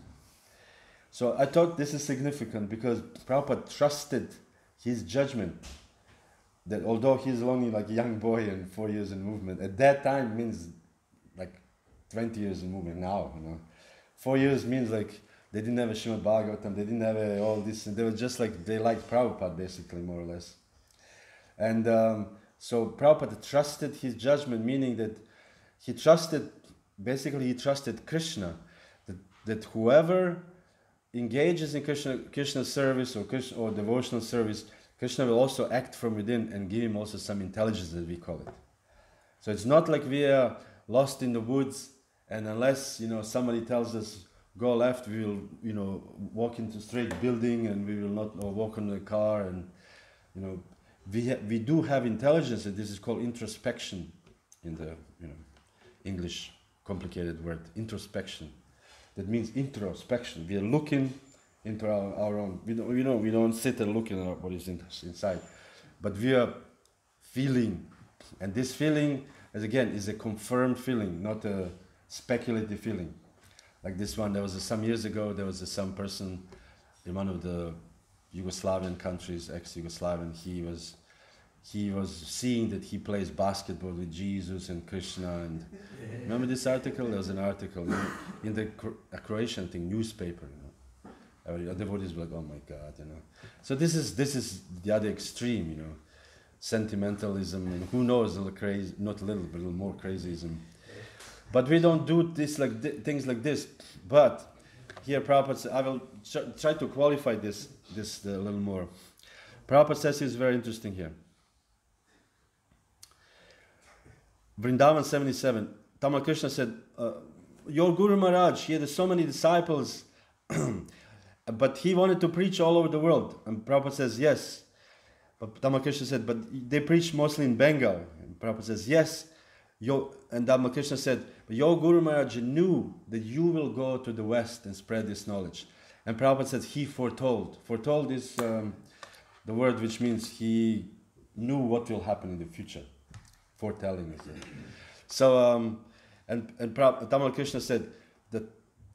So I thought this is significant because Prabhupada trusted his judgment that although he's only like a young boy and 4 years in movement, at that time means like 20 years in movement now, 4 years means like they didn't have a Srimad Bhagavatam, they didn't have all this, and they were just like, they liked Prabhupada basically, more or less. And so Prabhupada trusted his judgment, meaning that he trusted Krishna, that whoever engages in Krishna service or devotional service, Krishna will also act from within and give him also some intelligence, as we call it. So it's not like we are lost in the woods, and unless somebody tells us go left, we will walk into straight building, and we will not walk on the car, and we do have intelligence, and this is called introspection in the English complicated word, introspection. That means introspection. We are looking into our own. We don't sit and look at what is inside, but we are feeling, and this feeling, as again, is a confirmed feeling, not a speculative feeling. Like this one, there was some years ago. There was some person in one of the Yugoslavian countries, ex-Yugoslavian. He was seeing that he plays basketball with Jesus and Krishna. And remember this article? There was an article in the Croatian newspaper. The devotees were like, "Oh my God," So this is the other extreme, sentimentalism, and who knows, a little crazy, not a little, but a little more crazyism. But we don't do this things like this. But here, Prabhupada says, I will try to qualify this a little more. Prabhupada says it's very interesting here. Vrindavan 77, Tamal Krishna said, your Guru Maharaj, he had so many disciples, but he wanted to preach all over the world. And Prabhupada says, yes. But Tamal Krishna said, but they preach mostly in Bengal. And Prabhupada says, yes. And Tamal Krishna said, but your Guru Maharaj knew that you will go to the West and spread this knowledge. And Prabhupada said, he foretold. Foretold is the word which means he knew what will happen in the future. Foretelling is it. So, and Tamal Krishna said, the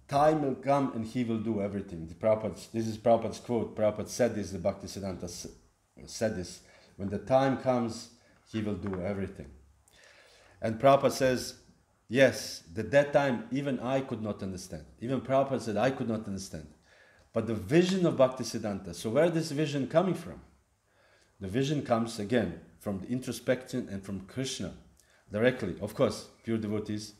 time will come and he will do everything. This is Prabhupada's quote. Prabhupada said this, the Bhakti Siddhanta said this. When the time comes, he will do everything. And Prabhupada says, yes, that time even I could not understand. Even Prabhupada said, I could not understand. But the vision of Bhakti Siddhanta, so where is this vision coming from? The vision comes again from the introspection and from Krishna directly. Of course, pure devotees,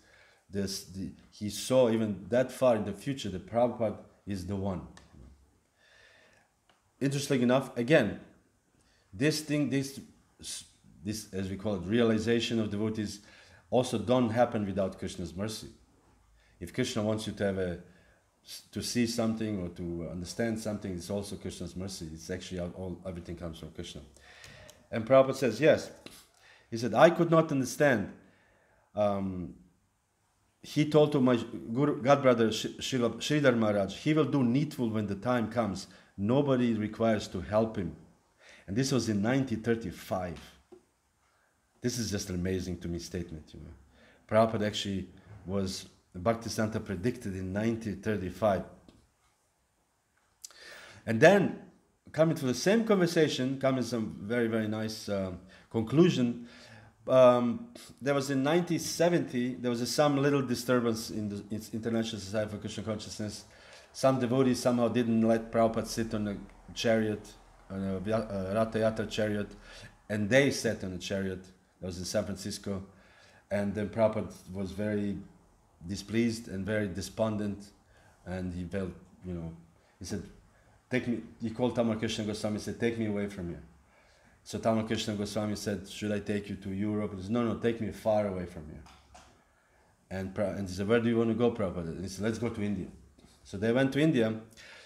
he saw even that far in the future that Prabhupada is the one. Interestingly enough, again, this as we call it, realization of devotees also don't happen without Krishna's mercy. If Krishna wants you to see something or to understand something, it's also Krishna's mercy. It's actually everything comes from Krishna. And Prabhupada says, yes. He said, I could not understand. He told to my God brother Sridhar Maharaj, he will do needful when the time comes. Nobody requires to help him. And this was in 1935. This is just an amazing to me statement. Prabhupada actually was, Bhaktisiddhanta predicted in 1935. And then, coming to the same conversation, coming to some very, very nice conclusion, there was in 1970, there was some little disturbance in the International Society for Krishna Consciousness. Some devotees somehow didn't let Prabhupada sit on a chariot, on a Ratha Yatra chariot, and they sat on a chariot. That was in San Francisco. And then Prabhupada was very displeased and very despondent, and he felt, he said, take me, he called Tamal Krishna Goswami, said, take me away from here. So Tamal Krishna Goswami said, should I take you to Europe? He said, no, take me far away from here. And he said, where do you want to go, Prabhupada? And he said, let's go to India. So they went to India,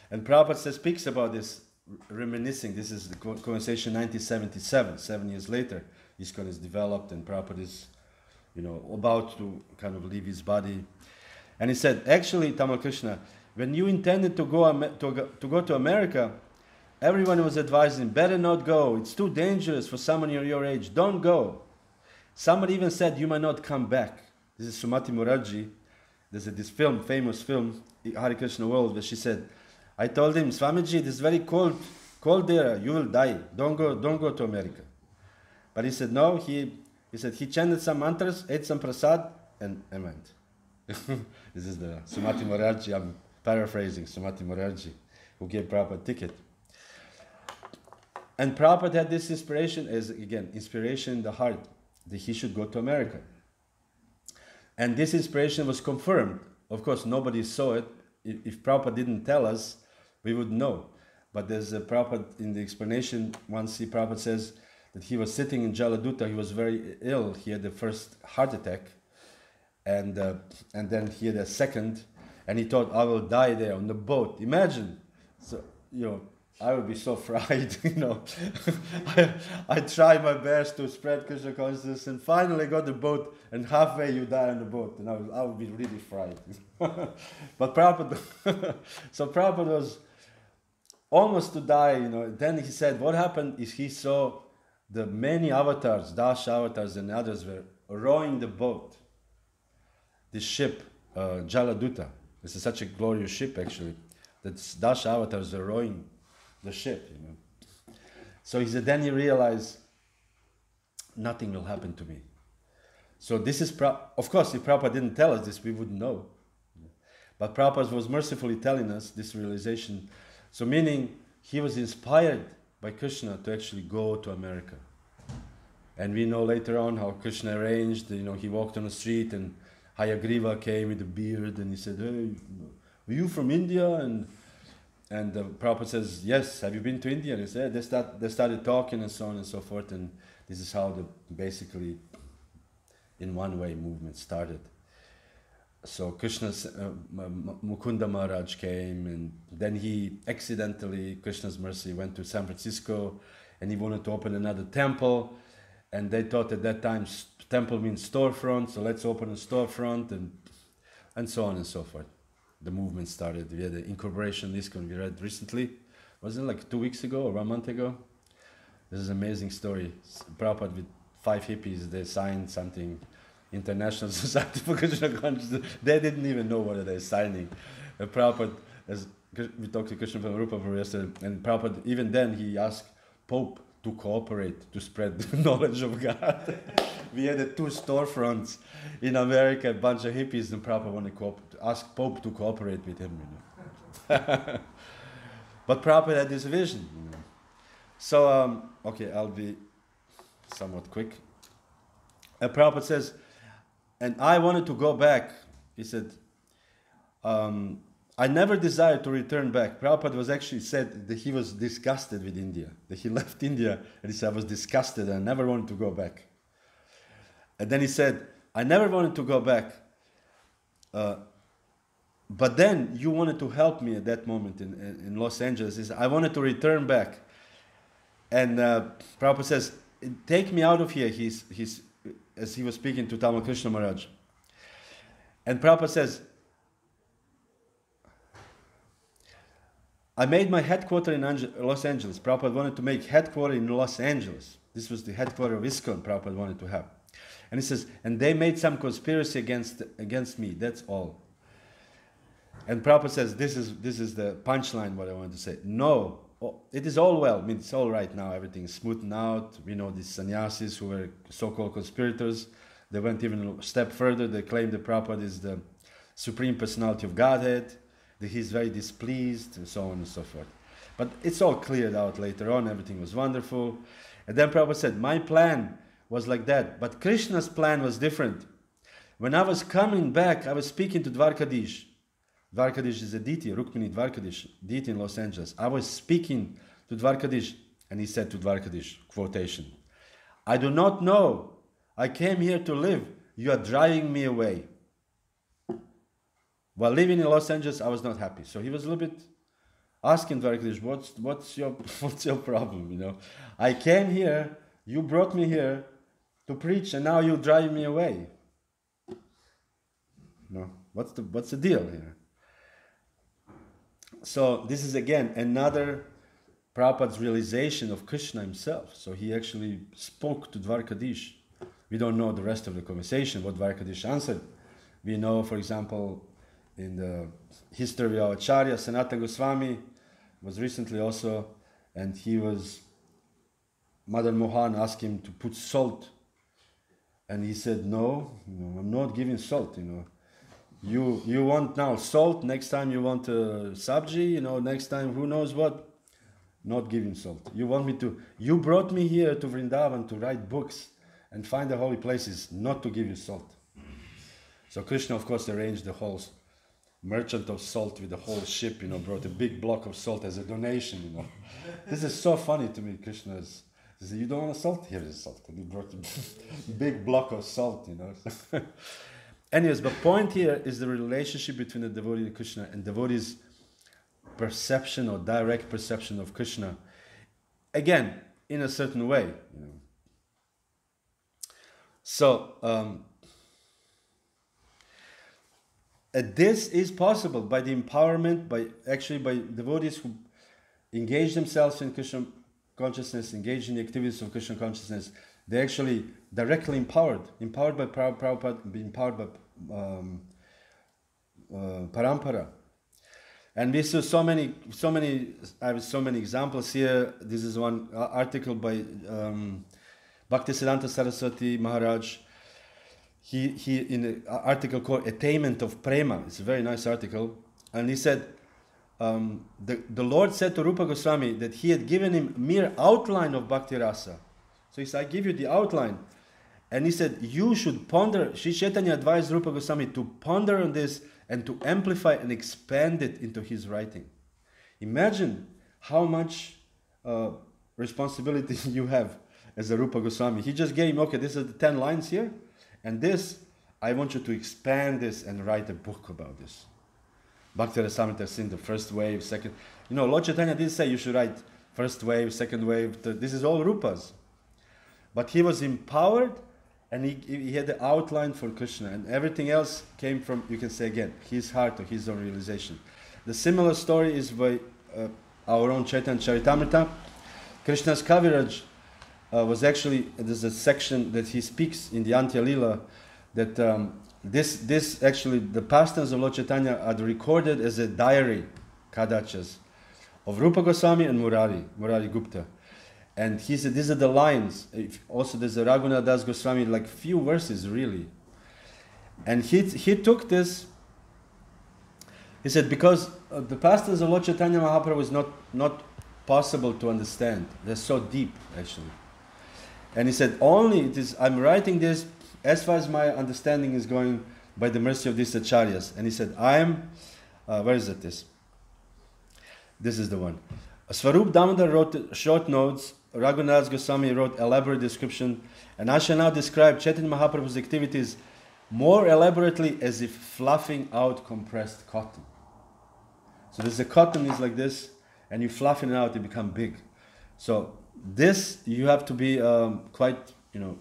and Prabhupada speaks about this, reminiscing. This is the conversation 1977, 7 years later. ISKCON is developed, and Prabhupada is, about to kind of leave his body. And he said, actually, Tamal Krishna, when you intended to go to America, everyone was advising, better not go. It's too dangerous for someone your age. Don't go. Somebody even said, you might not come back. This is Sumati Mukherjee. There's this film, famous film, Hare Krishna World, where she said, I told him, Swamiji, this is very cold there. You will die. Don't go to America. But he said no. He said he chanted some mantras, ate some prasad, and went. This is the Sumati Morarji. I'm paraphrasing Sumati Morarji, who gave Prabhupada a ticket. And Prabhupada had this inspiration as, again, inspiration in the heart, that he should go to America. And this inspiration was confirmed. Of course, nobody saw it. If Prabhupada didn't tell us, we would know. But there's a Prabhupada in the explanation, once Prabhupada says that he was sitting in Jaladuta, he was very ill, he had the first heart attack, and then he had a second, and he thought, I will die there on the boat. Imagine. So, I would be so fried, I tried my best to spread Krishna consciousness, and finally got the boat, and halfway you die on the boat, and I would be really fried. But Prabhupada, so Prabhupada was almost to die, Then he said, what happened is he saw the many avatars, Dash avatars and others were rowing the boat, this ship, Jaladuta. This is such a glorious ship, actually, that Dash avatars are rowing the ship, So he said, then he realized, nothing will happen to me. So this is, of course, if Prabhupada didn't tell us this, we wouldn't know. But Prabhupada was mercifully telling us this realization. So meaning, he was inspired by Krishna to actually go to America. And we know later on how Krishna arranged, he walked on the street and Hayagriva came with a beard and he said, hey, are you from India? And the Prabhupada says, yes, have you been to India? And he said, they started talking and so on and so forth. And this is how the basically, in one way, movement started. So Krishna's, Mukunda Maharaj came, and then he accidentally, Krishna's mercy, went to San Francisco, and he wanted to open another temple, and they thought at that time temple means storefront, so let's open a storefront, and so on and so forth. The movement started. We had the incorporation ISKCON we read recently. Wasn't it like 2 weeks ago or 1 month ago? This is an amazing story. Prabhupada with 5 hippies, they signed something, International Society for Krishna Consciousness. They didn't even know what they're signing. Prabhupada, as we talked to Krishna from Rupa from yesterday, and Prabhupada, even then he asked Pope to cooperate to spread the knowledge of God. We had 2 storefronts in America, a bunch of hippies, and Prabhupada wanted to ask Pope to cooperate with him. But Prabhupada had this vision. So, okay, I'll be somewhat quick. Prabhupada says, and I wanted to go back. He said, I never desired to return back. Prabhupada was actually said that he was disgusted with India. That he left India and he said, I was disgusted and I never wanted to go back. And then he said, I never wanted to go back. But then you wanted to help me at that moment in Los Angeles. He said, I wanted to return back. And Prabhupada says, take me out of here. He's as he was speaking to Tamal Krishna Maharaj. And Prabhupada says, I made my headquarters in Los Angeles. Prabhupada wanted to make headquarters in Los Angeles. This was the headquarters of ISKCON Prabhupada wanted to have. And he says, and they made some conspiracy against me, that's all. And Prabhupada says, this is the punchline, what I want to say. No, it is all well. I mean, it's all right now. Everything is smoothed out. We know these sannyasis who were so-called conspirators. They went even a step further. They claimed that Prabhupada is the Supreme Personality of Godhead, that he's very displeased, and so on and so forth. But it's all cleared out later on. Everything was wonderful. And then Prabhupada said, my plan was like that. But Krishna's plan was different. When I was coming back, I was speaking to Dwarkadish. Dwarkadish is a deity, Rukmini Dwarkadish, deity in Los Angeles. I was speaking to Dwarkadish, and he said to Dwarkadish, quotation, I do not know. I came here to live. You are driving me away. While living in Los Angeles, I was not happy. So he was a little bit asking Dwarkadish, what's your problem? I came here, you brought me here to preach, and now you're driving me away. No, what's the deal here? So this is again another Prabhupada's realization of Krishna himself. So he actually spoke to Dwarkadish. We don't know the rest of the conversation, what Dwarkadish answered. We know, for example, in the history of our Acharya, Sanatana Goswami was recently also, and he was Madan Mohan asked him to put salt, and he said, no, I'm not giving salt, You want now salt, next time you want sabji, next time who knows what, not giving salt. You brought me here to Vrindavan to write books and find the holy places, not to give you salt. So Krishna, of course, arranged the whole merchant of salt with the whole ship, brought a big block of salt as a donation, This is so funny to me. Krishna said, you don't want salt? Here is salt. And he brought a big block of salt, Anyways, the point here is the relationship between the devotee and Krishna, and devotee's perception or direct perception of Krishna. Again, in a certain way, So, this is possible by the empowerment, by devotees who engage themselves in Krishna consciousness, engage in the activities of Krishna consciousness. They're actually directly empowered by Prabhupada, empowered by Parampara. And we saw so many. I have so many examples here. This is one article by Bhakti Siddhanta Saraswati Maharaj. He in an article called Attainment of Prema. It's a very nice article. And he said, the Lord said to Rupa Goswami that he had given him mere outline of Bhakti Rasa. So he said, I give you the outline. And he said, you should ponder. Sri Chaitanya advised Rupa Goswami to ponder on this and to amplify and expand it into his writing. Imagine how much responsibility you have as a Rupa Goswami. He just gave him, okay, this is the 10 lines here. And this, I want you to expand this and write a book about this. Bhakti Rasamrita Sindhu, the first wave, second. Lord Chaitanya did say you should write first wave, second wave. This is all Rupas. But he was empowered, and he had the outline for Krishna. And everything else came from, you can say again, his heart or his own realization. The similar story is by our own Chaitanya Charitamrita. Krishna's Kaviraj was actually, there's a section that he speaks in the Antya Lila that this actually, the pastimes of Lord Chaitanya are recorded as a diary, Kadachas, of Rupa Goswami and Murari Gupta. And he said, these are the lines. Also, there's a Raghunath Das Goswami, like few verses really. And he took this, he said, because the pastimes of Lord Chaitanya Mahaprabhu was not possible to understand. They're so deep, actually. And he said, I'm writing this as far as my understanding is going by the mercy of these acharyas. And he said, where is it this? This is the one. Swarup Damodar wrote short notes, Raghunath Goswami wrote elaborate description, and I shall now describe Chaitanya Mahaprabhu's activities more elaborately as if fluffing out compressed cotton. So there's a cotton is like this, and you fluffing it out, it become big. So this, you have to be quite,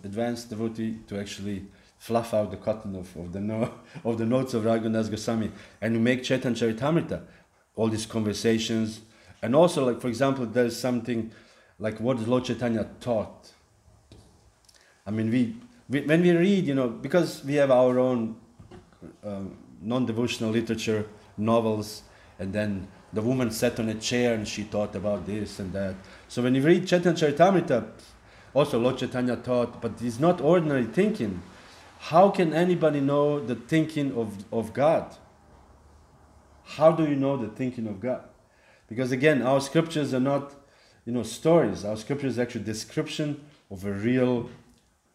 advanced devotee to actually fluff out the cotton of the notes of Raghunath Goswami, and you make Chaitanya Charitamrita, all these conversations, and also, like for example, there's something like what Lord Chaitanya taught. I mean, when we read, because we have our own non-devotional literature, novels, and then the woman sat on a chair and she taught about this and that. So when you read Chaitanya Charitamrita, also Lord Chaitanya taught, but it's not ordinary thinking. How can anybody know the thinking of God? How do you know the thinking of God? Because again, our scriptures are not, stories. Our scriptures are actually description of a real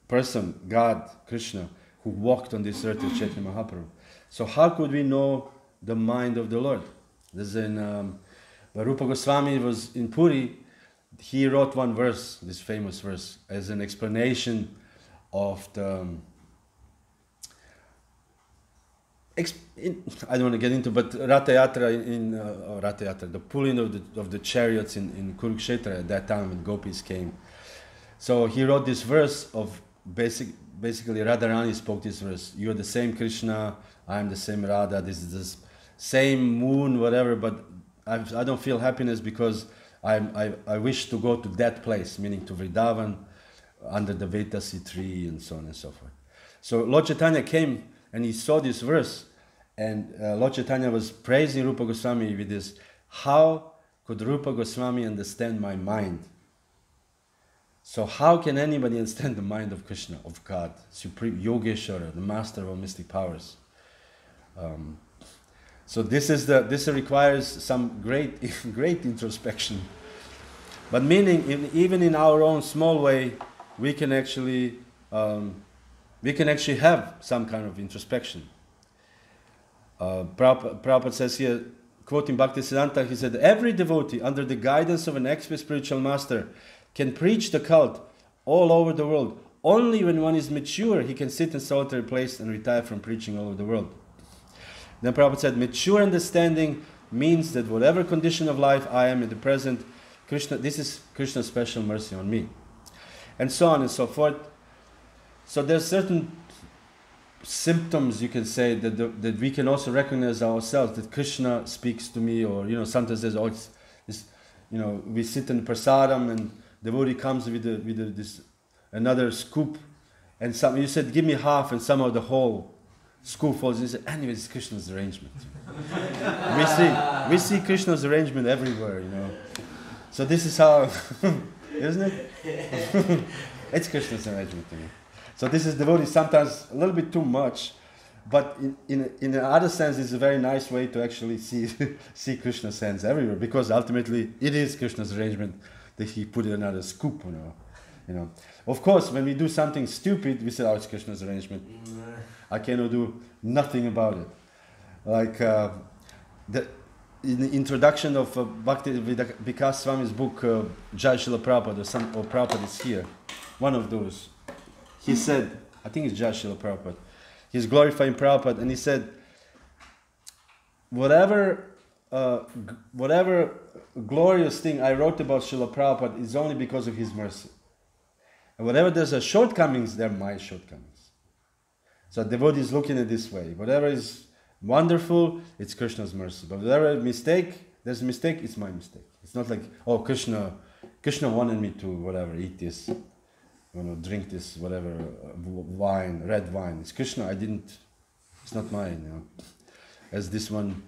person, God, Krishna, who walked on this earth with Chaitanya Mahaprabhu. So how could we know the mind of the Lord? There's when Rupa Goswami was in Puri, he wrote one verse, this famous verse, as an explanation of the I don't want to get into, but Ratha Yatra, the pulling of the chariots in Kurukshetra at that time when gopis came. So he wrote this verse of basically Radharani spoke this verse. You are the same Krishna, I am the same Radha. This is the same moon, whatever. But I don't feel happiness because I wish to go to that place, meaning to Vrindavan, under the Vetasi tree and so on and so forth. So Lord Chaitanya came and he saw this verse, and Lord Chaitanya was praising Rupa Goswami with this, how could Rupa Goswami understand my mind? So how can anybody understand the mind of Krishna, of God, Supreme Yogeshwara, the master of all mystic powers? So this requires some great introspection. But meaning, even in our own small way, we can actually have some kind of introspection. Prabhupada says here, quoting Bhaktisiddhanta, he said, every devotee under the guidance of an expert spiritual master can preach the cult all over the world. Only when one is mature, he can sit in solitary place and retire from preaching all over the world. Then Prabhupada said, mature understanding means that whatever condition of life I am in the present, this is Krishna's special mercy on me. And so on and so forth. So there's certain symptoms, you can say, that we can also recognize ourselves, that Krishna speaks to me, or sometimes there's we sit in the prasadam and the devotee comes with this another scoop, and you said give me half, and somehow the whole scoop falls. And you said, anyway, it's Krishna's arrangement. we see Krishna's arrangement everywhere, So this is how, isn't it? It's Krishna's arrangement to me. So this is devotee sometimes a little bit too much, but in another sense, it's a very nice way to actually see Krishna's hands everywhere, because ultimately it is Krishna's arrangement that he put in another scoop. Of course, when we do something stupid, we say, "Oh, it's Krishna's arrangement. I cannot do nothing about it." Like in the introduction of Bhakti Vikas Swami's book, Jaya Srila Prabhupada, or Prabhupada is here, one of those. He said, I think it's Jaya Srila Prabhupada, he's glorifying Prabhupada, and he said, whatever glorious thing I wrote about Srila Prabhupada is only because of his mercy. And whatever there's a shortcomings, they're my shortcomings. So devotee is looking at it this way. Whatever is wonderful, it's Krishna's mercy. But whatever there's a mistake, it's my mistake. It's not like, oh, Krishna wanted me to whatever, eat this, drink this, whatever, wine, red wine. It's Krishna, it's not mine, As this one,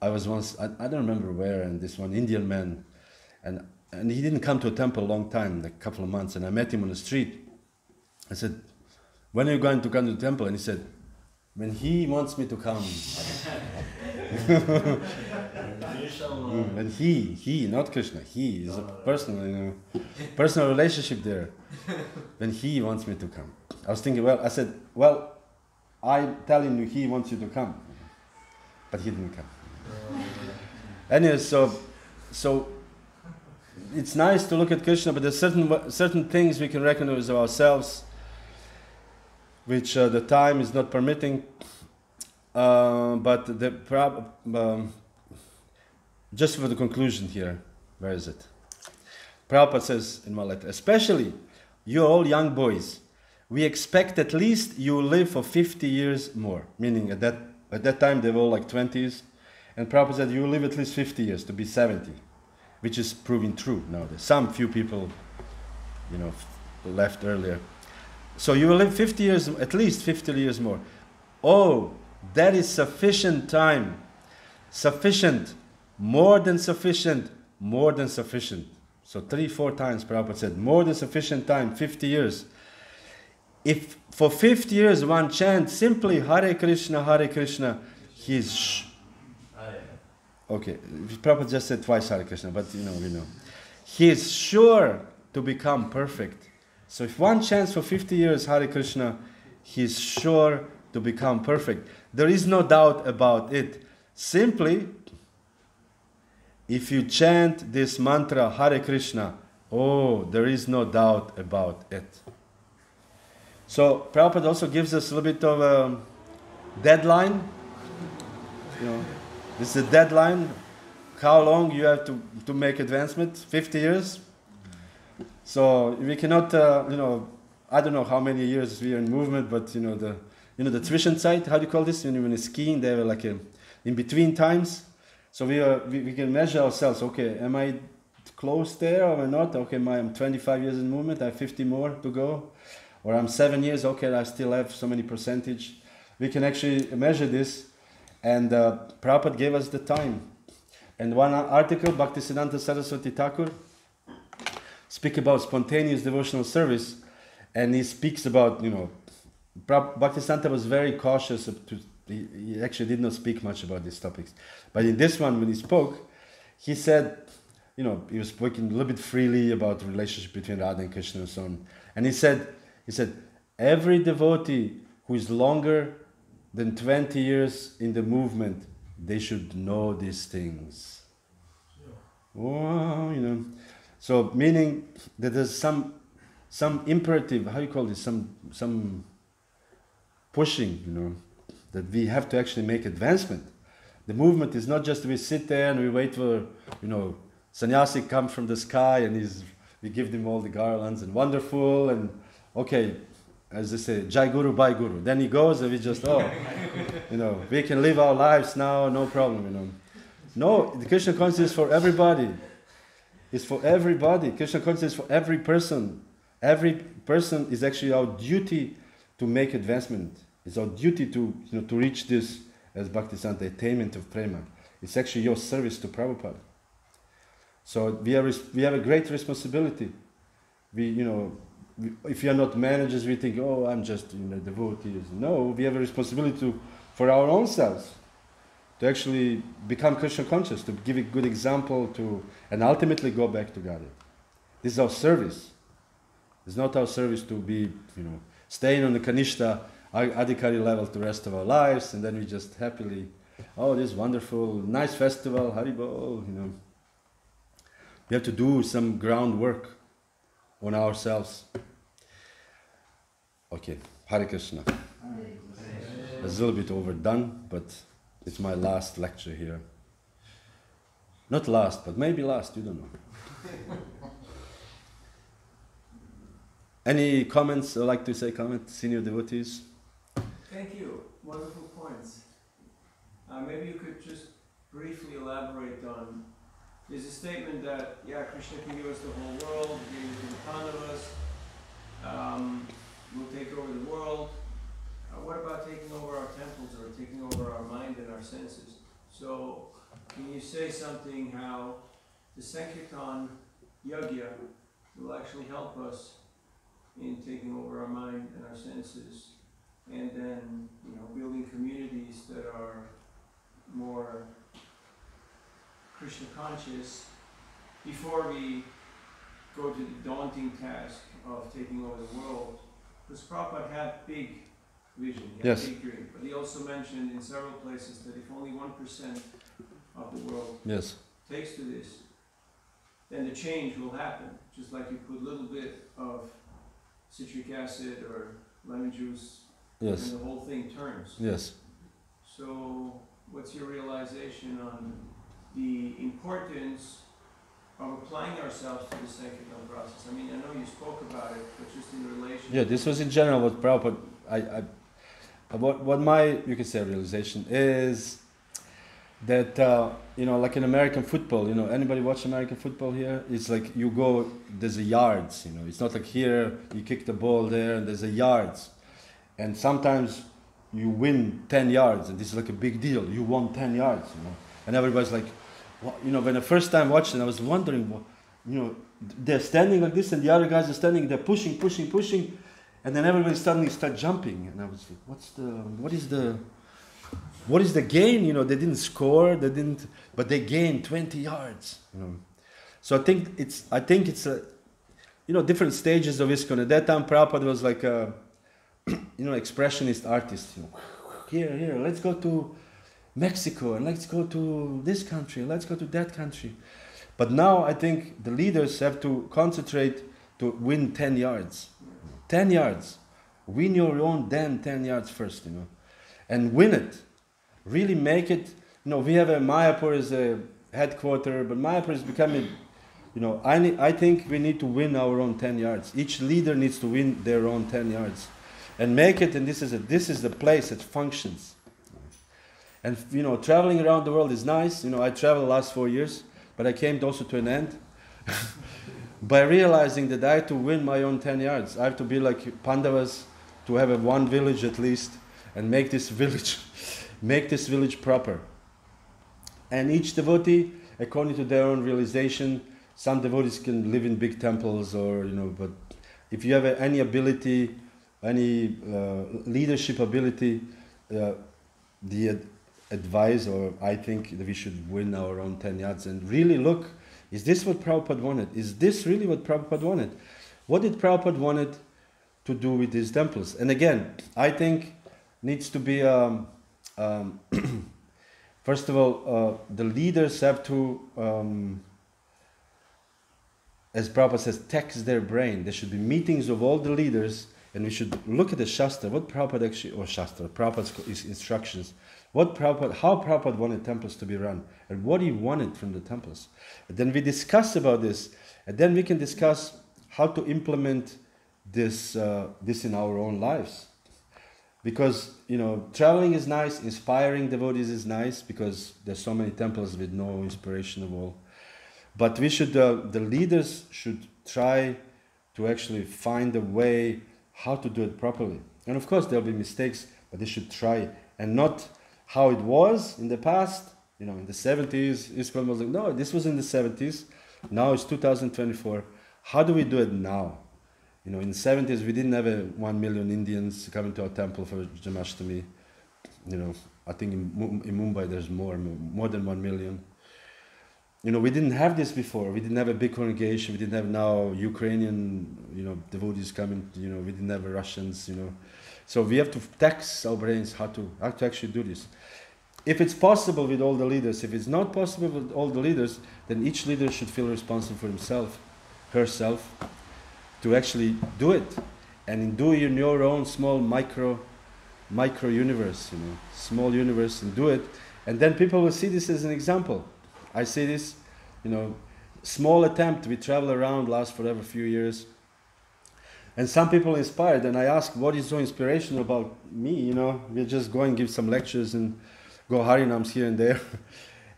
I was once, I don't remember where, and this one Indian man, and he didn't come to a temple a long time, like a couple of months, and I met him on the street. I said, when are you going to come to the temple? And he said, when he wants me to come. When he, not Krishna, he is a personal relationship there. When he wants me to come. I was thinking, I'm telling you he wants you to come. But he didn't come. Anyway, so it's nice to look at Krishna, but there's certain things we can recognize of ourselves, which the time is not permitting. But just for the conclusion here, where is it? Prabhupada says in my letter, especially you all young boys, we expect at least you will live for 50 years more. Meaning at that time they were all like 20s, and Prabhupada said you will live at least 50 years to be 70, which is proving true nowadays. Some few people, left earlier. So you will live 50 years, at least 50 years more. Oh, that is sufficient time. Sufficient, more than sufficient, more than sufficient. So 3-4 times Prabhupada said, more than sufficient time, 50 years. If for 50 years one chants simply Hare Krishna, he is... Okay, Prabhupada just said twice Hare Krishna, but we know. He is sure to become perfect. So if one chants for 50 years Hare Krishna, he is sure to become perfect. There is no doubt about it. Simply, if you chant this mantra Hare Krishna, there is no doubt about it. So Prabhupada also gives us a little bit of a deadline. This is a deadline. How long you have to make advancement? 50 years. So we cannot, I don't know how many years we are in movement, but the Zwischenzeit, how do you call this? When you're skiing, they were like in between times. So we can measure ourselves. Okay, am I close there or am I not? Okay, I'm 25 years in movement. I have 50 more to go. Or I'm 7 years. Okay, I still have so many percentage. We can actually measure this, and Prabhupada gave us the time. And one article, Bhaktisiddhanta Saraswati Thakur, speak about spontaneous devotional service, and he speaks about, Bhaktisiddhanta was very cautious he actually did not speak much about these topics. But in this one, when he spoke, he said, he was speaking a little bit freely about the relationship between Radha and Krishna and so on. And he said, every devotee who is longer than 20 years in the movement, they should know these things. Wow, So meaning that there's some imperative, how you call this, some pushing, that we have to actually make advancement. The movement is not just we sit there and we wait for, sannyasi come from the sky and we give them all the garlands and wonderful and okay, as they say, Jai Guru, Bhai Guru. Then he goes and we just, we can live our lives now, no problem, No, the Krishna consciousness is for everybody. It's for everybody. Krishna consciousness is for every person. Every person is actually our duty to make advancement. It's our duty to reach this, as Bhaktisiddhanta, attainment of prema. It's actually your service to Prabhupada. So we have a great responsibility. If you are not managers, we think, I'm just devotees. No, we have a responsibility for our own selves to actually become Krishna conscious, to give a good example and ultimately go back to God. This is our service. It's not our service to be, staying on the Kanishta Adhikari level the rest of our lives, and then we just happily, this wonderful, nice festival, Haribol, We have to do some groundwork on ourselves. Okay, Hare Krishna. It's a little bit overdone, but it's my last lecture here. Not last, but maybe last, you don't know. Any comments? I'd like to say comments, senior devotees? Thank you. Wonderful points. Maybe you could just briefly elaborate on, there's a statement that, Krishna can give us the whole world, give it to the Pandavas, we'll take over the world. What about taking over our temples or taking over our mind and our senses? So, can you say something how the Sankirtan Yagya will actually help us in taking over our mind and our senses, and then building communities that are more Krishna conscious before we go to the daunting task of taking over the world? Because Prabhupada had big vision, he had big dream, but he also mentioned in several places that if only 1% of the world takes to this, then the change will happen. Just like you put a little bit of citric acid or lemon juice, and the whole thing turns. Yes. So, what's your realization on the importance of applying ourselves to the Sankirtan process? I mean, I know you spoke about it, but just in relation. Yeah, this was in general what Prabhupada. What my, you could say, realization is that like in American football, anybody watch American football here? It's like you go, there's a yards, it's not like here you kick the ball there and there's a yards, and sometimes you win 10 yards and this is like a big deal. You won 10 yards, and everybody's like, when the first time watching, I was wondering, they're standing like this and the other guys are standing, they're pushing, and then everybody suddenly start jumping, and I was like, what is the gain? They didn't score, but they gained 20 yards. So I think it's a, different stages of ISKCON. At that time, Prabhupada was like a, expressionist artist. Here, let's go to Mexico, and let's go to this country, let's go to that country. But now I think the leaders have to concentrate to win 10 yards. 10 yards. Win your own damn 10 yards first, and win it. Really make it, we have a Mayapur as a headquarter, but Mayapur is becoming, I think we need to win our own 10 yards. Each leader needs to win their own 10 yards. And make it, and this is the place that functions. And, traveling around the world is nice. I traveled the last 4 years, but I came also to an end. By realizing that I have to win my own 10 yards. I have to be like Pandavas, to have one village at least, and make this village proper. And each devotee, according to their own realization, some devotees can live in big temples, or but if you have any ability, any leadership ability, the advice, or I think that we should win our own 10 yards and really look, is this what Prabhupada wanted? Is this really what Prabhupada wanted? What did Prabhupada wanted to do with these temples? And again, I think needs to be, first of all, the leaders have to, as Prabhupada says, tax their brain. There should be meetings of all the leaders, and we should look at the Shastra, what Prabhupada actually, or Shastra, Prabhupada's instructions, how Prabhupada wanted temples to be run, and what he wanted from the temples. And then we discuss about this, and then we can discuss how to implement this in our own lives. Because, traveling is nice, inspiring devotees is nice, because there's so many temples with no inspiration of all. But we should, the leaders should try to actually find a way how to do it properly. And of course there'll be mistakes, but they should try, and not how it was in the past. In the 70s, ISKCON was like, no, this was in the 70s, now it's 2024. How do we do it now? In the 70s we didn't have 1 million Indians coming to our temple for Janmashtami. I think in Mumbai there's more than 1 million. We didn't have this before. We didn't have a big congregation. We didn't have now Ukrainian, devotees coming. We didn't have Russians. So we have to tax our brains how to actually do this. If it's possible with all the leaders, if it's not possible with all the leaders, then each leader should feel responsible for himself, herself, to actually do it, and do it in your own small micro universe, small universe, and do it, and then people will see this as an example. I see this, small attempt. We travel around, last forever, few years, and some people inspired. And I ask, what is so inspirational about me? We just go and give some lectures and go Harinams here and there,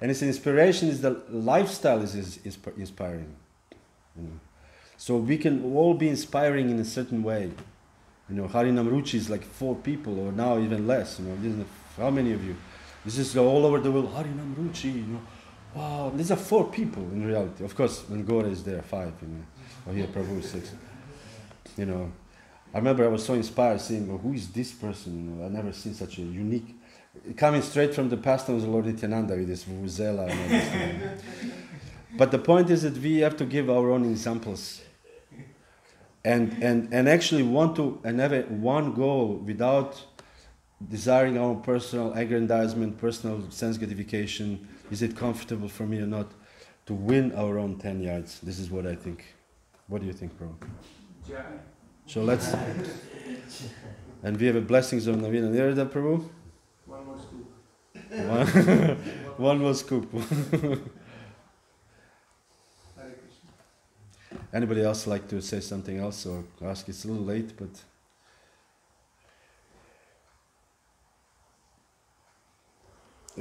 and it's an inspiration. Is the lifestyle is inspiring, So we can all be inspiring in a certain way. Harinam Ruchi is like 4 people, or now even less. How many of you? This is all over the world. Harinam Ruchi, Wow, these are 4 people in reality. Of course, when Gauradesh is there, 5, or here Prabhu is 6. I remember I was so inspired seeing, who is this person? I've never seen such a unique, coming straight from the pastimes of Lord Nityananda with this Vuvuzela and all this thing. But the point is that we have to give our own examples, and actually want to, and have one goal without desiring our own personal aggrandizement, personal sense gratification. Is it comfortable for me or not? To win our own 10 yards. This is what I think. What do you think, Prabhu? Jaya. So let's... And we have a blessings of Naveen and Nirada, Prabhu? One more scoop. One more scoop. Hare Krishna. Anybody else like to say something else or ask? It's a little late, but...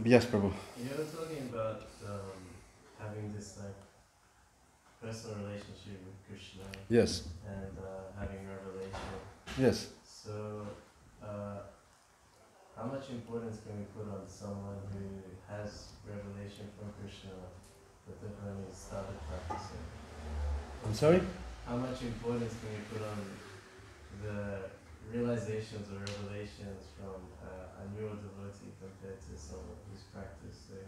Yes, Prabhu. You were talking about having this personal relationship with Krishna. Yes. And having revelation. Yes. So, how much importance can we put on someone who has revelation from Krishna but definitely started practicing? I'm sorry? How much importance can we put on the realizations or revelations from a newer devotee compared to someone who's practiced, say,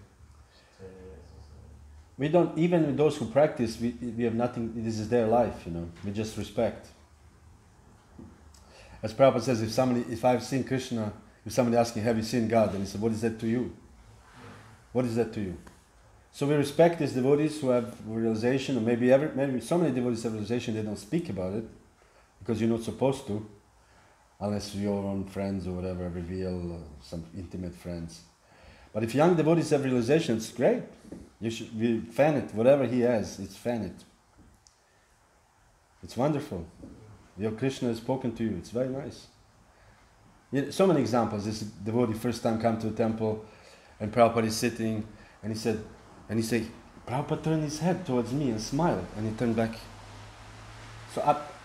20 years or something? We don't, even with those who practice, we have nothing, this is their life, we just respect. As Prabhupada says, if I've seen Krishna, if somebody asking, have you seen God? And he said, what is that to you? What is that to you? So we respect these devotees who have realization, or maybe so many devotees have realization, they don't speak about it, because you're not supposed to, unless your own friends or whatever reveal some intimate friends. But if young devotees have realization, it's great. We fan it, whatever he has, it's fan it. It's wonderful. Your Krishna has spoken to you, it's very nice. So many examples. This devotee first time come to the temple, and Prabhupada is sitting, and he said, Prabhupada turned his head towards me and smiled, and he turned back. So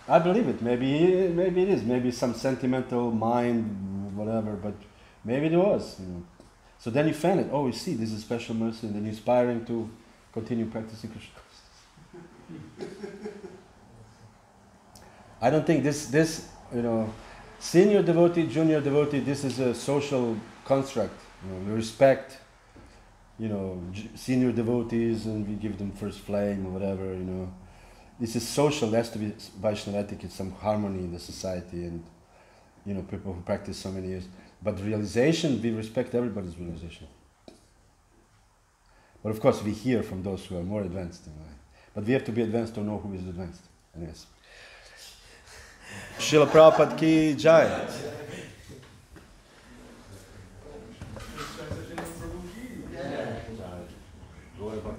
I believe it. Maybe it is. Maybe some sentimental mind, whatever. But maybe it was. So then you fan it. Oh, you see, this is special mercy, and then you inspire him to continue practicing Krishna consciousness. I don't think this senior devotee, junior devotee, this is a social construct. We respect, senior devotees, and we give them first flame or whatever. This is social. There has to be Vaishnavatic. It's some harmony in the society, and people who practice so many years. But realization, we respect everybody's realization. But of course, we hear from those who are more advanced. But we have to be advanced to know who is advanced. Anyways. Srila Prabhupada ki Jaya. Gauradesh.